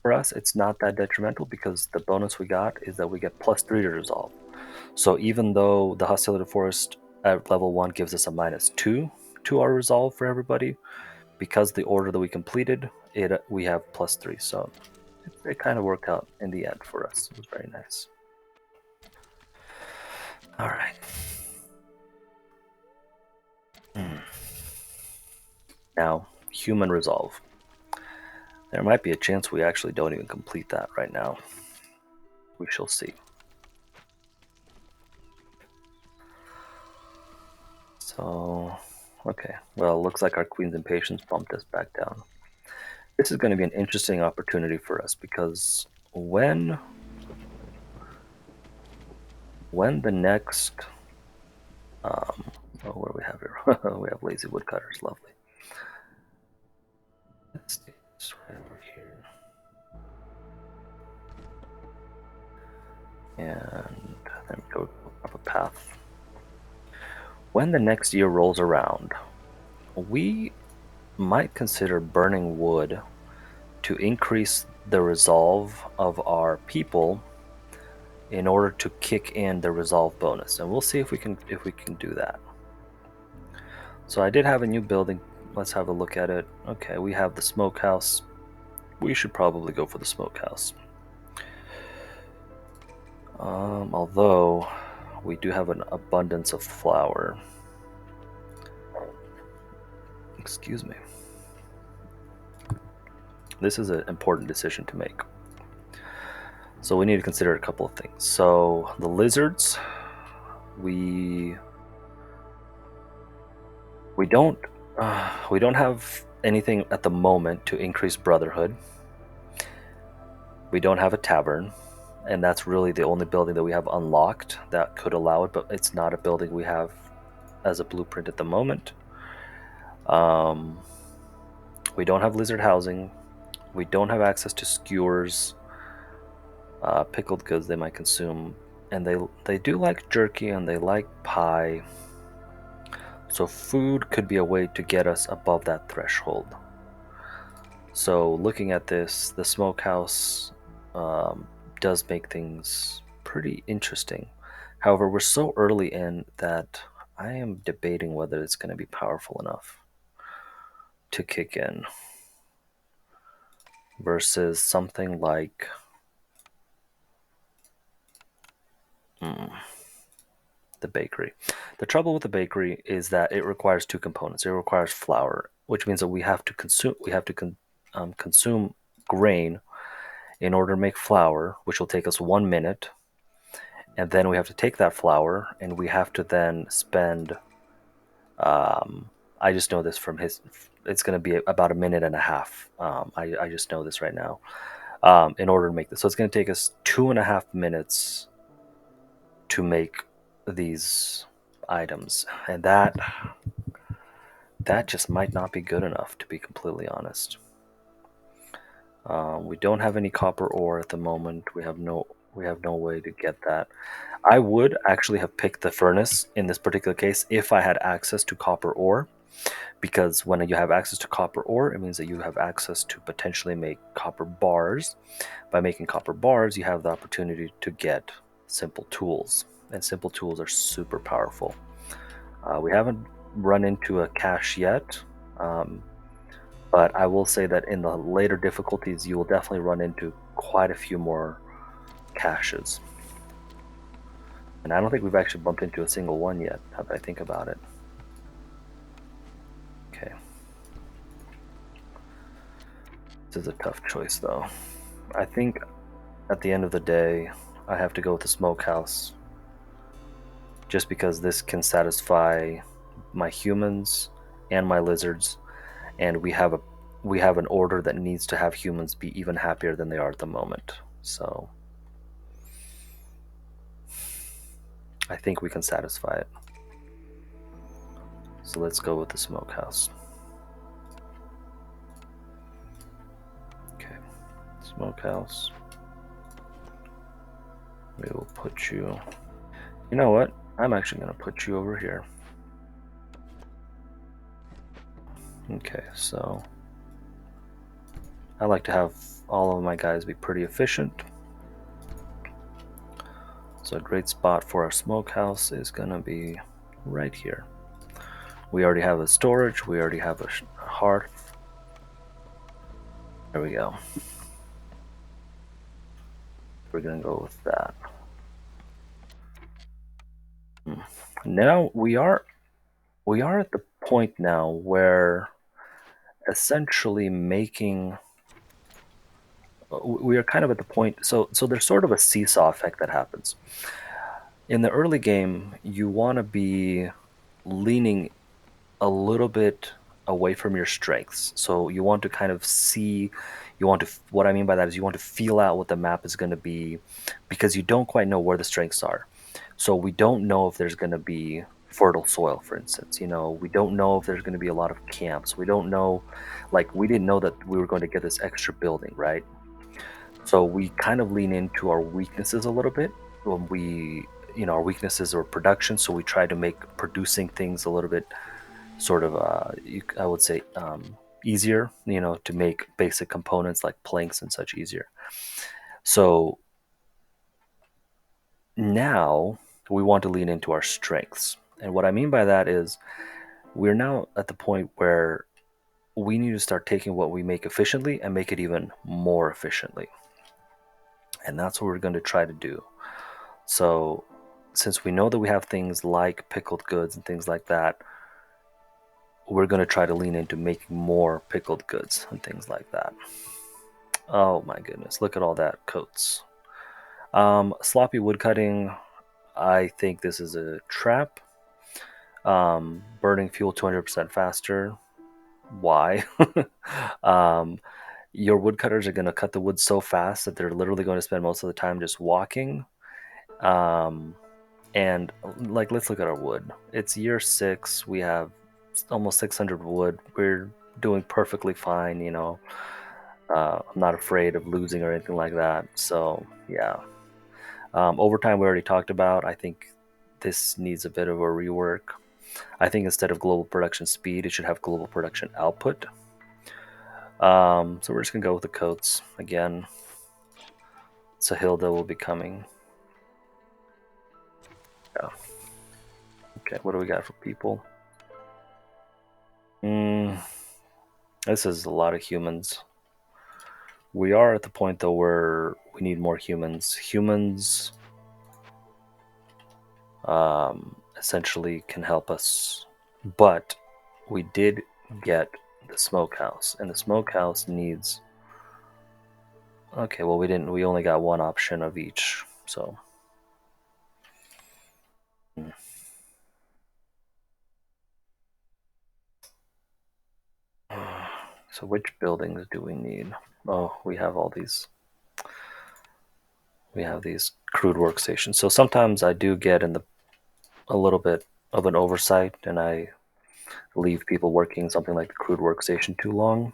For us, it's not that detrimental because the bonus we got is that we get +3 to resolve. So even though the hostility forest at level 1 gives us a -2 to our resolve for everybody, because the order that we completed, we have +3. So it kind of worked out in the end for us. It was very nice. All right. Now, human resolve. There might be a chance we actually don't even complete that right now. We shall see. So, okay. Well, looks like our Queen's Impatience bumped us back down. This is going to be an interesting opportunity for us because when the next what do we have here? We have lazy woodcutters, lovely. Let's see, it's right over here. And then go up a path. When the next year rolls around, we might consider burning wood to increase the resolve of our people in order to kick in the resolve bonus, and we'll see if we can do that. So I did have a new building. Let's have a look at it. Okay, we have the smokehouse. We should probably go for the smokehouse. Although we do have an abundance of flour. Excuse me. This is an important decision to make. So we need to consider a couple of things. So the lizards, we don't have anything at the moment to increase brotherhood. We don't have a tavern, and that's really the only building that we have unlocked that could allow it, but it's not a building we have as a blueprint at the moment. We don't have lizard housing. We don't have access to skewers. Pickled goods they might consume, and they do like jerky and they like pie. So food could be a way to get us above that threshold. So looking at this, the smokehouse does make things pretty interesting. However, we're so early in that I am debating whether it's going to be powerful enough to kick in versus something like the bakery. The trouble with the bakery is that it requires two components. It requires flour, which means that we have to consume grain in order to make flour, which will take us 1 minute, and then we have to take that flour and we have to then spend. I just know this from his. It's going to be about 1.5 minutes. I just know this right now. In order to make this, so it's going to take us 2.5 minutes to make these items, and that just might not be good enough, to be completely honest. We don't have any copper ore at the moment. We have no way to get that. I would actually have picked the furnace in this particular case if I had access to copper ore, because when you have access to copper ore, it means that you have access to potentially make copper bars. By making copper bars, you have the opportunity to get simple tools, and simple tools are super powerful. We haven't run into a cache yet, but I will say that in the later difficulties, you will definitely run into quite a few more caches. And I don't think we've actually bumped into a single one yet, now that I think about it. Okay. This is a tough choice, though. I think at the end of the day, I have to go with the Smokehouse. Just because this can satisfy my humans and my lizards, and we have an order that needs to have humans be even happier than they are at the moment. So I think we can satisfy it. So let's go with the Smokehouse. Okay, Smokehouse. We will put you... You know what? I'm actually going to put you over here. Okay, so I like to have all of my guys be pretty efficient. So a great spot for our Smokehouse is going to be right here. We already have a storage, we already have a hearth. There we go. We're going to go with that. Now we are at the point now where essentially we are kind of at the point, so there's sort of a seesaw effect that happens. In the early game, you want to be leaning a little bit away from your strengths. So you want to kind of see, what I mean by that is you want to feel out what the map is going to be, because you don't quite know where the strengths are. So we don't know if there's going to be fertile soil, for instance. We don't know if there's going to be a lot of camps. We don't know, like, we didn't know that we were going to get this extra building, right? So we kind of lean into our weaknesses a little bit when our weaknesses are production. So we try to make producing things a little bit sort of, I would say, easier, to make basic components like planks and such easier. So now we want to lean into our strengths. And what I mean by that is we're now at the point where we need to start taking what we make efficiently and make it even more efficiently. And that's what we're going to try to do. So since we know that we have things like pickled goods and things like that, we're going to try to lean into making more pickled goods and things like that. Oh my goodness, look at all that coats. Sloppy woodcutting, I think this is a trap. Burning fuel 200% faster. Why? Your woodcutters are going to cut the wood so fast that they're literally going to spend most of the time just walking. And like, let's look at our wood. It's year 6. We have almost 600 wood. We're doing perfectly fine, I'm not afraid of losing or anything like that. So yeah. Overtime we already talked about. I think this needs a bit of a rework. I think instead of global production speed, it should have global production output. So we're just gonna go with the coats again. Sahilda will be coming. Yeah. Okay, what do we got for people? This is a lot of humans. We are at the point though where we need more humans. Humans essentially can help us, but we did get the Smokehouse, and the Smokehouse needs... Okay, well, we only got one option of each, so... So which buildings do we need? Oh, we have all these. We have these crude workstations. So sometimes I do get a little bit of an oversight, and I leave people working something like the crude workstation too long.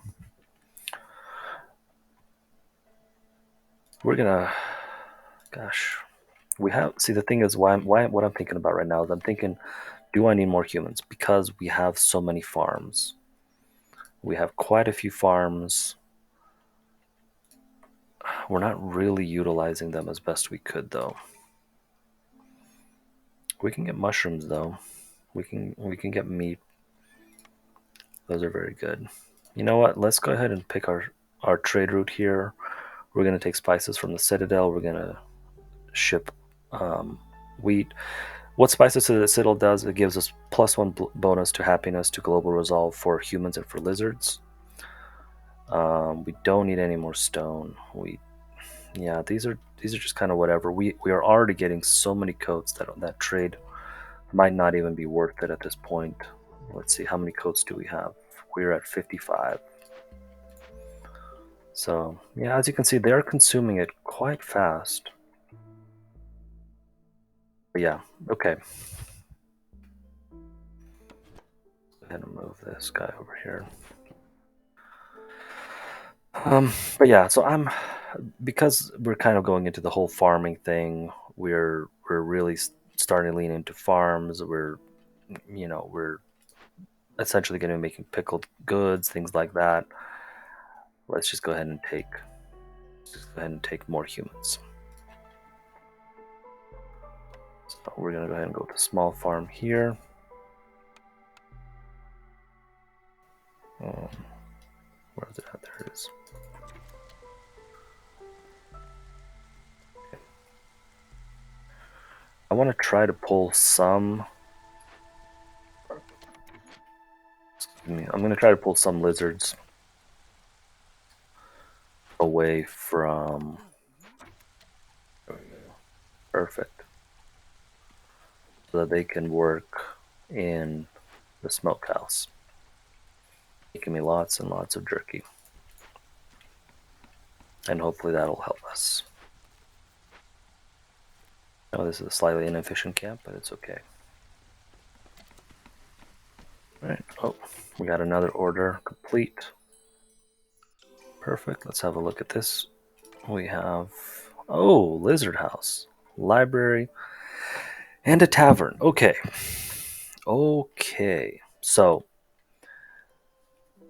We're gonna... Gosh. See, the thing is, what I'm thinking about right now is I'm thinking, do I need more humans? Because we have so many farms. We have quite a few farms. We're not really utilizing them as best we could, though. We can get mushrooms, though. We can get meat. Those are very good. You know what? Let's go ahead and pick our trade route here. We're going to take spices from the Citadel. We're going to ship wheat. What spices to the Citadel does, it gives us +1 bonus to happiness to global resolve for humans and for lizards. We don't need any more stone. Yeah, these are just kind of whatever. We are already getting so many coats that trade might not even be worth it at this point. Let's see, how many coats do we have? We're at 55. So yeah, as you can see, they're consuming it quite fast. But yeah, okay. Go ahead and move this guy over here. But yeah, so because we're kind of going into the whole farming thing. We're really starting to lean into farms. We're essentially going to be making pickled goods, things like that. Let's just go ahead and take more humans. So we're going to go ahead and go to small farm here. Where is it at? There it is. Okay. I want to try to pull some. Excuse me. I'm going to try to pull some lizards away from. There we go. Perfect. So that they can work in the smokehouse, making me lots and lots of jerky. And hopefully that'll help us. Oh, this is a slightly inefficient camp, but it's okay. Alright, oh, we got another order complete. Perfect, let's have a look at this. We have, oh, lizard house, library, and a tavern. Okay. Okay, so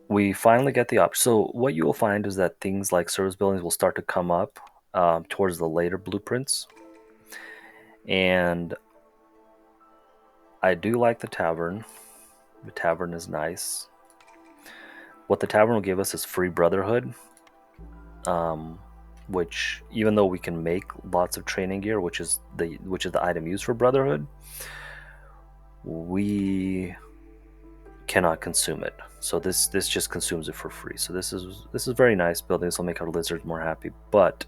we finally get the option. So what you will find is that things like service buildings will start to come up towards the later blueprints. And I do like the tavern. The tavern is nice. What the tavern will give us is free brotherhood, which even though we can make lots of training gear, which is the item used for brotherhood, we cannot consume it. So this just consumes it for free. So this is very nice. Buildings will make our lizards more happy, but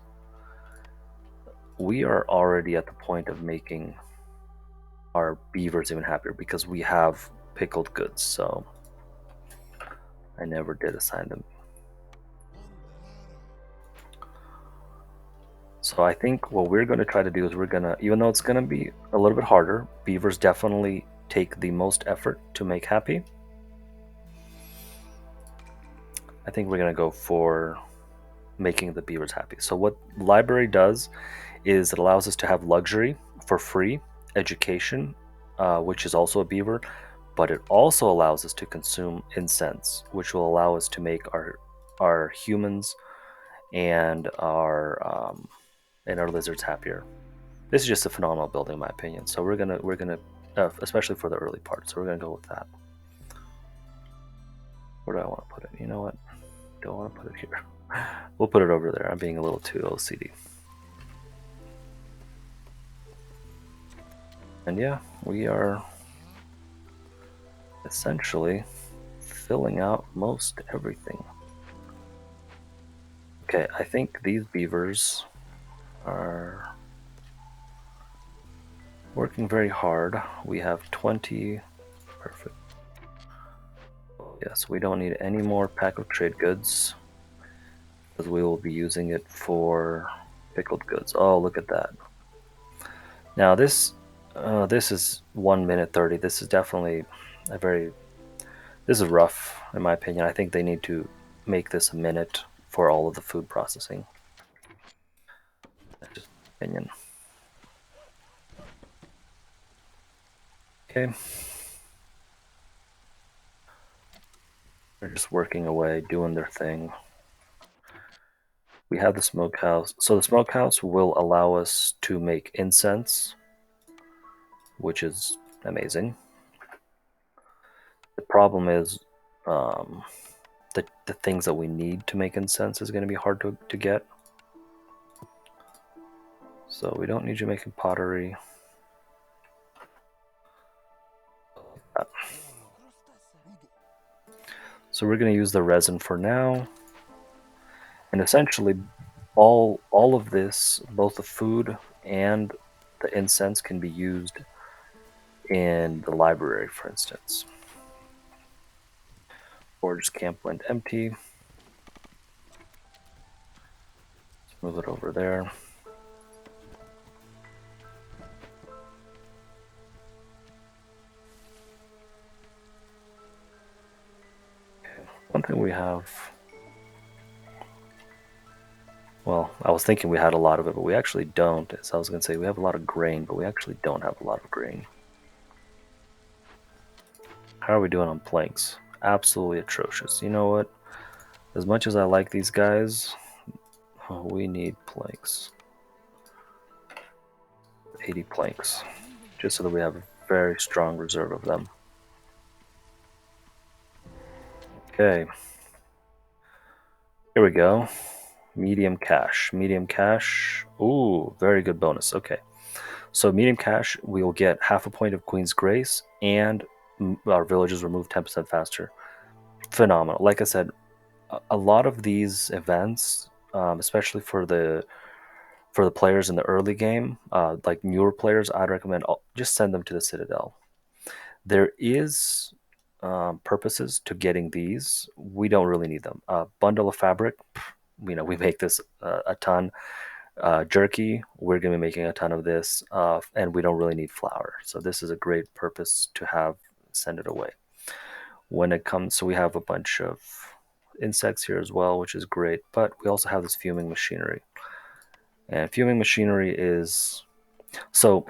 we are already at the point of making our beavers even happier because we have pickled goods. So I never did assign them. So I think what we're going to try to do is we're going to, even though it's going to be a little bit harder, beavers definitely take the most effort to make happy. I think we're going to go for making the beavers happy. So what library does is it allows us to have luxury for free, education, which is also a beaver, but it also allows us to consume incense, which will allow us to make our humans and our lizards happier. This is just a phenomenal building in my opinion. So we're gonna especially for the early part. So we're gonna go with that. Where do I want to put it? You know what? Don't want to put it here. We'll put it over there. I'm being a little too OCD. And yeah, we are essentially filling out most everything. Okay, I think these beavers are working very hard. We have 20. Perfect. Yes, we don't need any more pack of trade goods because we will be using it for pickled goods. Oh, look at that. Now this is 1 minute 30. This is definitely this is rough in my opinion. I think they need to make this a minute for all of the food processing. That's just my opinion. Okay. They're just working away, doing their thing. We have the smokehouse. So the smokehouse will allow us to make incense, which is amazing. The problem is the things that we need to make incense is going to be hard to get. So we don't need you making pottery. So we're going to use the resin for now. And essentially, all of this, both the food and the incense, can be used in the library, for instance. Forge camp went empty. Let's move it over there. Okay. One thing we have. Well, I was thinking we had a lot of it, but we actually don't. As I was going to say, we have a lot of grain, but we actually don't have a lot of grain. How are we doing on planks? Absolutely atrocious. You know what? As much as I like these guys, we need planks. 80 planks. Just so that we have a very strong reserve of them. Okay. Here we go. Medium cash. Medium cash. Ooh, very good bonus. Okay. So medium cash, we will get half a point of Queen's Grace, and our villagers will move 10% faster. Phenomenal. Like I said, a lot of these events, especially for the players in the early game, like newer players, I'd recommend just send them to the Citadel. There is purposes to getting these. We don't really need them. Bundle of fabric, we make this a ton. Jerky, we're going to be making a ton of this, and we don't really need flour. So this is a great purpose to have. Send it away. When it comes, so we have a bunch of insects here as well, which is great. But we also have this fuming machinery, and fuming machinery is so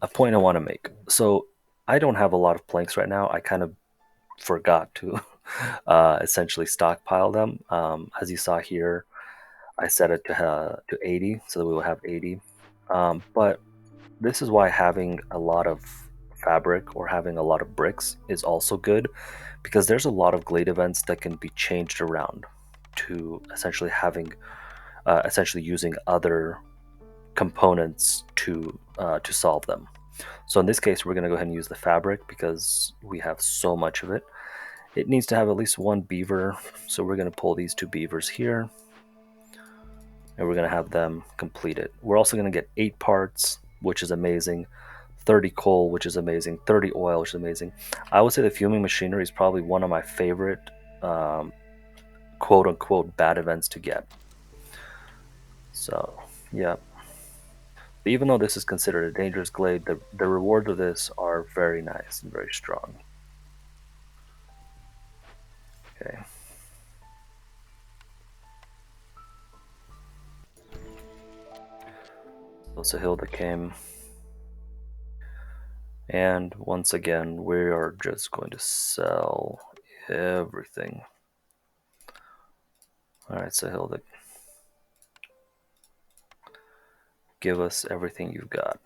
a point I want to make. So I don't have a lot of planks right now. I kind of forgot to essentially stockpile them. As you saw here, I set it to 80, so that we will have 80. But this is why having a lot of fabric or having a lot of bricks is also good, because there's a lot of glade events that can be changed around to essentially using other components to solve them. So in this case, we're going to go ahead and use the fabric because we have so much of it. It needs to have at least one beaver, so we're going to pull these two beavers here, and we're going to have them complete it. We're also going to get 8 parts, which is amazing, 30 coal, which is amazing, 30 oil, which is amazing. I would say the fuming machinery is probably one of my favorite quote-unquote bad events to get. So, yeah. Even though this is considered a dangerous glade, the rewards of this are very nice and very strong. Okay. So Sahilda came. And once again, we are just going to sell everything. Alright, Sahilda. Give us everything you've got.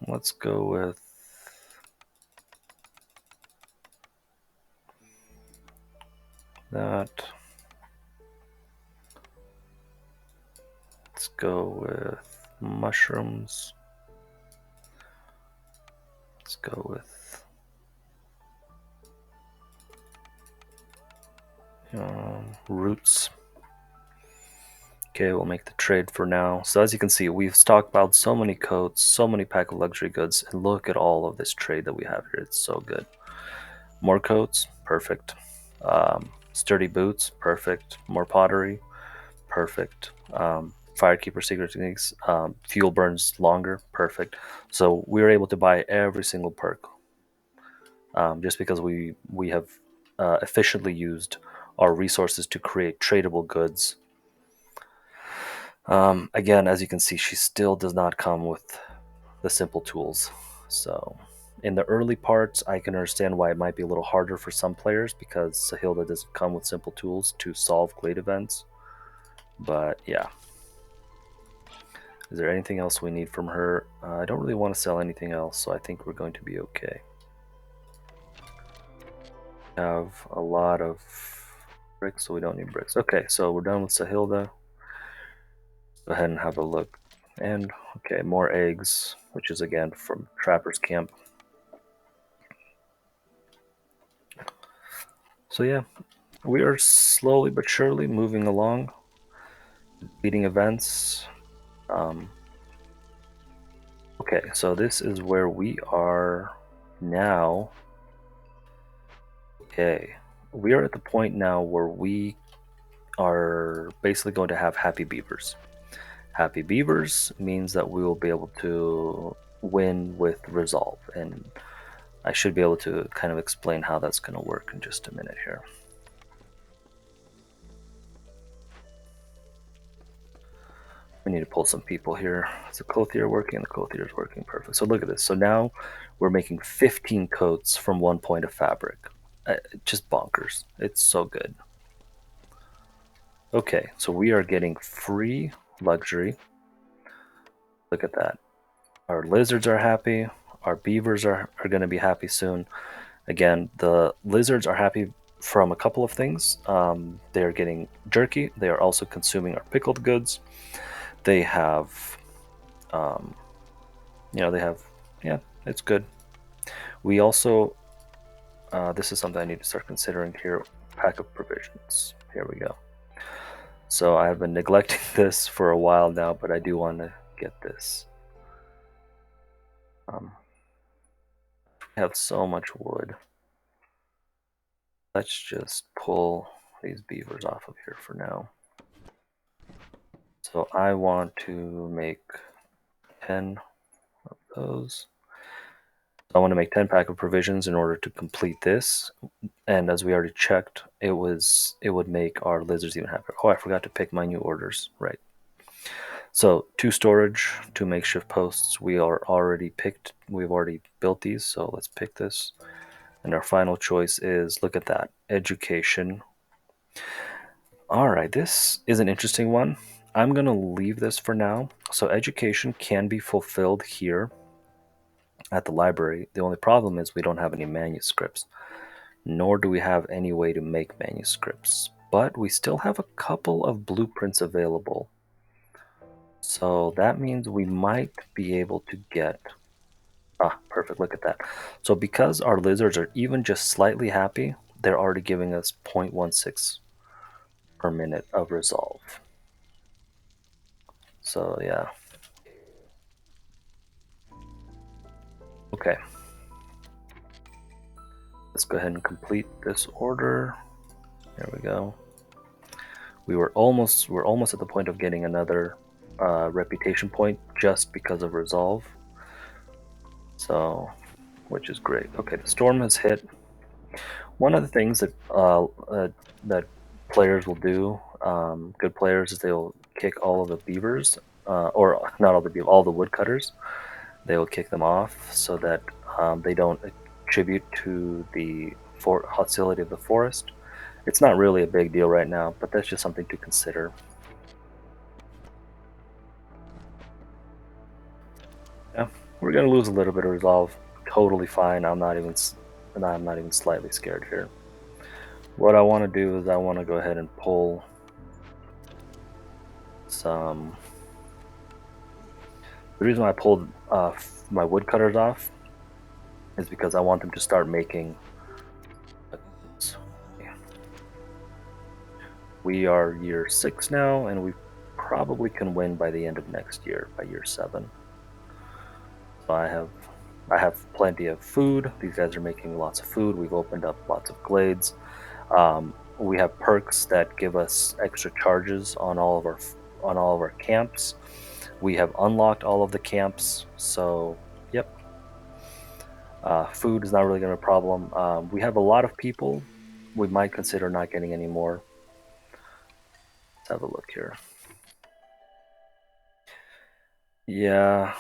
Let's go with that. Let's go with mushrooms. Let's go with roots. Okay, we'll make the trade for now. So as you can see, we've stockpiled so many coats, so many pack of luxury goods, and look at all of this trade that we have here. It's so good. More coats, perfect. Sturdy boots, perfect. More pottery, perfect. Firekeeper secret techniques, fuel burns longer, perfect. So we were able to buy every single perk, just because we have efficiently used our resources to create tradable goods. Again, as you can see, she still does not come with the simple tools. So in the early parts, I can understand why it might be a little harder for some players, because Sahilda doesn't come with simple tools to solve glade events. But yeah. Is there anything else we need from her? I don't really want to sell anything else, so I think we're going to be okay. We have a lot of bricks, so we don't need bricks. Okay, so we're done with Sahilda. Go ahead and have a look. And okay, more eggs, which is again from Trapper's Camp. So yeah, we are slowly but surely moving along, leading events. Okay, so this is where we are now. Okay, we are at the point now where we are basically going to have happy beavers. Happy beavers means that we will be able to win with resolve, and I should be able to kind of explain how that's going to work in just a minute here. We need to pull some people here. Is the Clothier working? The Clothier is working perfect. So look at this. So now we're making 15 coats from 1 point of fabric. Just bonkers. It's so good. Okay, so we are getting free luxury. Look at that. Our lizards are happy. Our beavers are going to be happy soon. Again, the lizards are happy from a couple of things. They are getting jerky. They are also consuming our pickled goods. They have, they have, yeah, it's good. We also, this is something I need to start considering here. Pack of provisions. Here we go. So I have been neglecting this for a while now, but I do want to get this. We have so much wood. Let's just pull these beavers off of here for now. So I want to make 10 of those. I want to make 10 pack of provisions in order to complete this. And as we already checked, it would make our lizards even happier. Oh, I forgot to pick my new orders. Right. So 2 storage, 2 makeshift posts. We are already picked. We've already built these. So let's pick this. And our final choice is, look at that, education. All right, this is an interesting one. I'm going to leave this for now. So education can be fulfilled here at the library. The only problem is we don't have any manuscripts, nor do we have any way to make manuscripts. But we still have a couple of blueprints available. So that means we might be able to get... Ah, perfect, look at that. So because our lizards are even just slightly happy, they're already giving us 0.16 per minute of resolve. So yeah. Okay. Let's go ahead and complete this order. There we go. We're almost at the point of getting another reputation point just because of resolve. So, which is great. Okay, the storm has hit. One of the things that that players will do, good players, is they'll kick all of the beavers, or not all the beavers, all the woodcutters. They will kick them off so that they don't attribute to the hostility of the forest. It's not really a big deal right now, but that's just something to consider. Yeah, we're gonna lose a little bit of resolve. Totally fine. I'm not even slightly scared here. What I want to do is I want to go ahead and pull some. The reason why I pulled my woodcutters off is because I want them to start making. We are year 6 now, and we probably can win by the end of next year, by year 7. So I have plenty of food. These guys are making lots of food. We've opened up lots of glades. We have perks that give us extra charges on all of our camps. We have unlocked all of the camps, so yep. Food is not really going to be a problem. We have a lot of people. We might consider not getting any more. Let's have a look here. Yeah,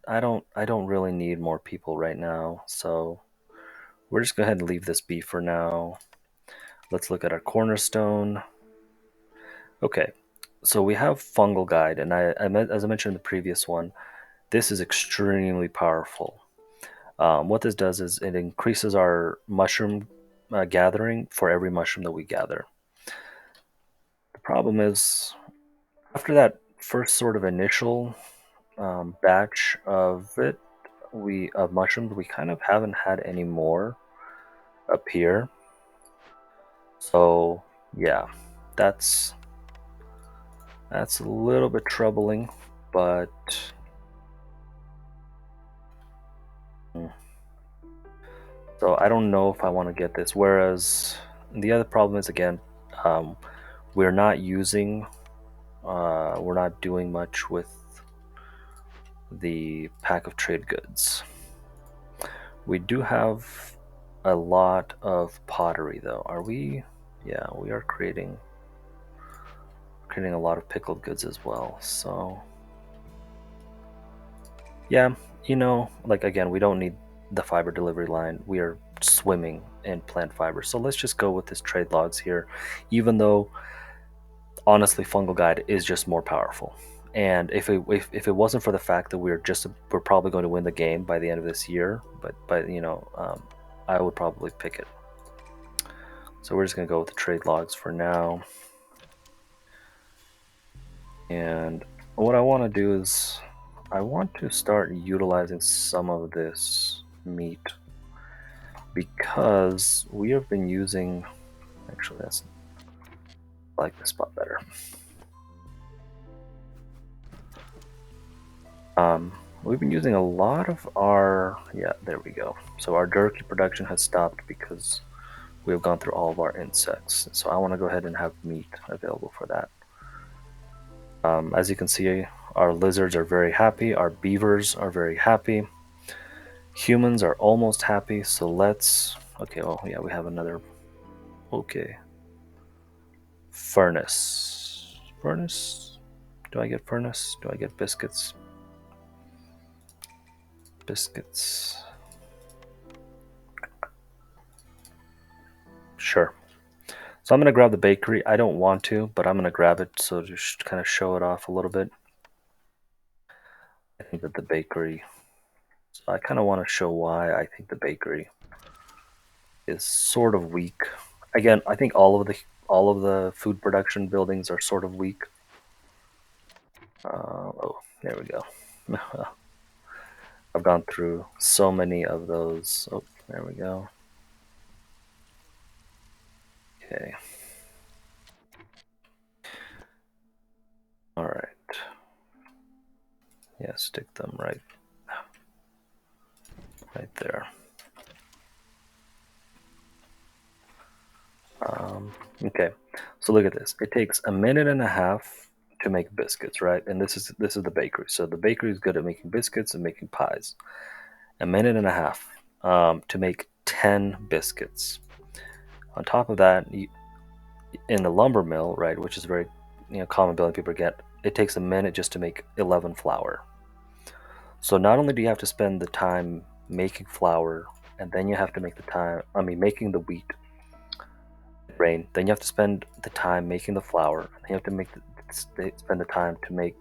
I don't really need more people right now, so we're just going to go ahead and leave this be for now. Let's look at our cornerstone. Okay, so we have Fungal Guide, and as I mentioned in the previous one, this is extremely powerful. What this does is it increases our mushroom gathering for every mushroom that we gather. The problem is, after that first sort of initial batch of mushrooms, we kind of haven't had any more appear. So yeah, that's a little bit troubling, but hmm, so I don't know if I want to get this. Whereas the other problem is, again, um, we're not using, we're not doing much with the pack of trade goods. We do have a lot of pottery, though. Are we? Yeah, we are creating a lot of pickled goods as well. So yeah, like, again, we don't need the fiber delivery line. We are swimming in plant fiber. So let's just go with this trade logs here, even though honestly Fungal Guide is just more powerful. And if it wasn't for the fact that we're probably going to win the game by the end of this year, but I would probably pick it. So we're just gonna go with the trade logs for now. And what I want to do is I want to start utilizing some of this meat because we have been using, actually that's, I like this spot better. We've been using a lot of our, yeah, there we go. So our jerky production has stopped because we have gone through all of our insects. So I want to go ahead and have meat available for that. As you can see, our lizards are very happy. Our beavers are very happy. Humans are almost happy. So let's, okay, well, yeah, we have another, okay. Furnace. Furnace? Do I get furnace? Do I get biscuits? Biscuits. Sure. So I'm going to grab the bakery. I don't want to, but I'm going to grab it so just kind of show it off a little bit. I think that the bakery, so I kind of want to show why I think the bakery is sort of weak. Again, I think all of the food production buildings are sort of weak. Oh, there we go. I've gone through so many of those. Oh, there we go. Okay. All right. Yeah, stick them right there. Okay, so look at this. It takes a minute and a half to make biscuits, right? And this is the bakery. So the bakery is good at making biscuits and making pies. A minute and a half to make 10 biscuits. On top of that, in the lumber mill, right, which is very common building people get, it takes a minute just to make 11 flour. So not only do you have to spend the time making flour, and then you have to make the time, making the wheat grain, then you have to spend the time making the flour, and then you have to spend the time to make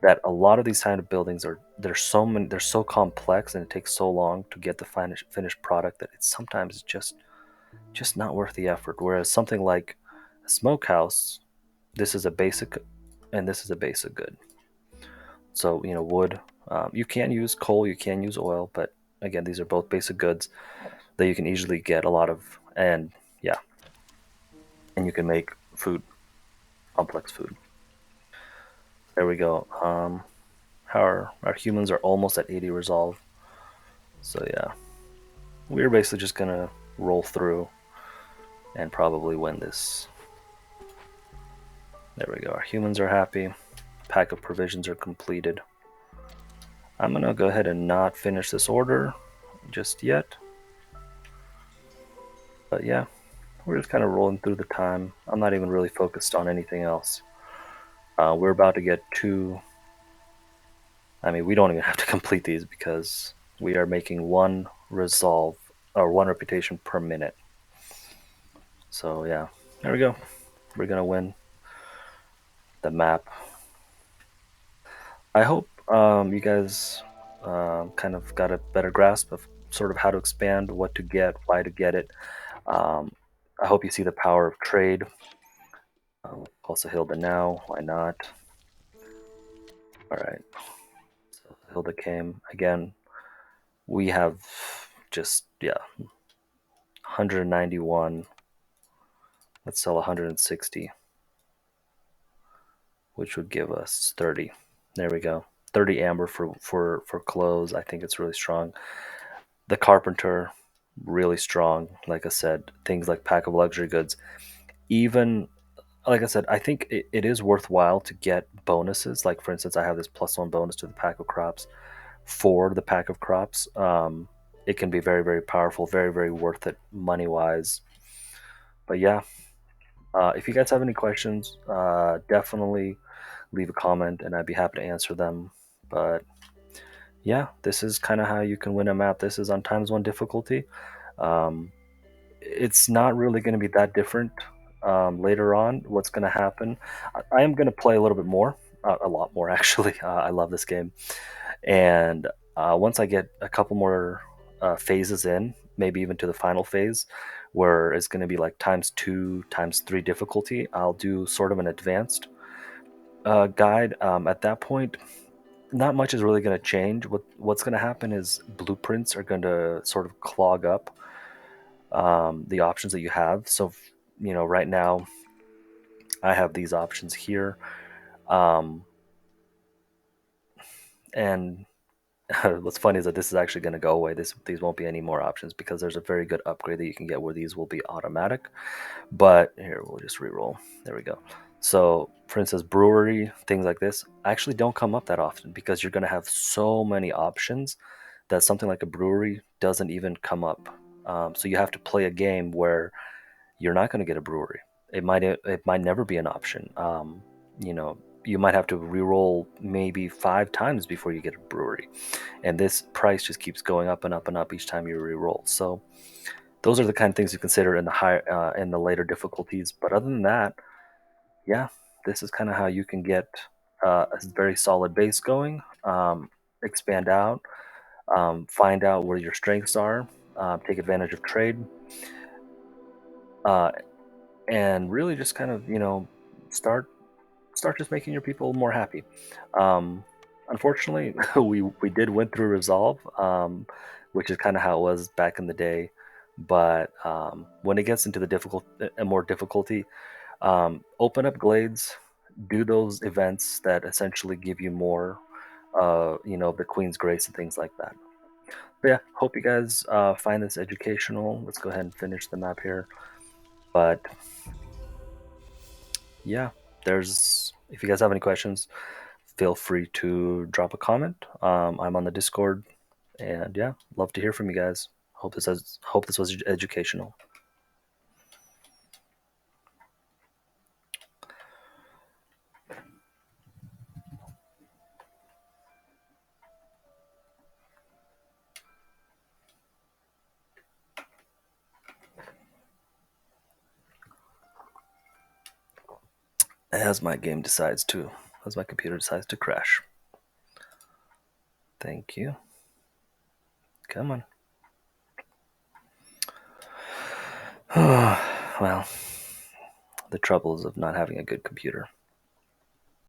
that. A lot of these kind of buildings they're so complex, and it takes so long to get the finished product that it's sometimes just not worth the effort. Whereas something like a smokehouse, this is a basic, and this is a basic good. So wood, you can use coal, you can use oil, but again, these are both basic goods that you can easily get a lot of, and yeah, and you can make food, complex food. There we go. Our humans are almost at 80 resolve, so yeah, we're basically just gonna roll through and probably win this. There we go. Our humans are happy. Pack of provisions are completed. I'm gonna go ahead and not finish this order just yet, but yeah, we're just kind of rolling through the time. I'm not even really focused on anything else. We're about to get two. We don't even have to complete these because we are making one resolve or one reputation per minute. So yeah, there we go. We're gonna win the map. I hope you guys kind of got a better grasp of sort of how to expand, what to get, why to get it. Um, I hope you see the power of trade. Also Hilda now, why not? All right, so Hilda came again. We have just 191 Let's sell 160, which would give us 30. There we go. 30 amber for clothes. I think it's really strong. The carpenter, really strong. Like I said, things like pack of luxury goods. Even like I said, I think it is worthwhile to get bonuses. Like for instance, I have this +1 bonus to the pack of crops. For the pack of crops, it can be very, very powerful, very, very worth it money wise. But yeah, if you guys have any questions, definitely leave a comment and I'd be happy to answer them. But yeah, this is kind of how you can win a map. This is on ×1 difficulty. Um, it's not really going to be that different later on. What's going to happen? I am going to play a little bit more, a lot more actually. I love this game, and once I get a couple more phases in, maybe even to the final phase, where it's going to be like ×2, ×3 difficulty, I'll do sort of an advanced guide. At that point, not much is really going to change. What's going to happen is blueprints are going to sort of clog up the options that you have. So, right now I have these options here, um, and what's funny is that this is actually going to go away. These won't be any more options because there's a very good upgrade that you can get where these will be automatic. But here, we'll just reroll. There we go. So, for instance, brewery, things like this actually don't come up that often because you're going to have so many options that something like a brewery doesn't even come up. So you have to play a game where you're not going to get a brewery. It might never be an option. You might have to re-roll maybe 5 times before you get a brewery, and this price just keeps going up and up and up each time you re-roll. So those are the kind of things you consider in the in the later difficulties. But other than that, yeah, this is kind of how you can get a very solid base going, expand out, find out where your strengths are, take advantage of trade, uh, and really just kind of start just making your people more happy. Um, Unfortunately, we did win through resolve, which is kind of how it was back in the day. But when it gets into the more difficulty, open up glades, do those events that essentially give you more, the Queen's Grace and things like that. But yeah, hope you guys find this educational. Let's go ahead and finish the map here. But yeah, if you guys have any questions, feel free to drop a comment. I'm on the Discord, and yeah, love to hear from you guys. Hope this was educational. As my computer decides to crash. Thank you. Come on. Well, the troubles of not having a good computer.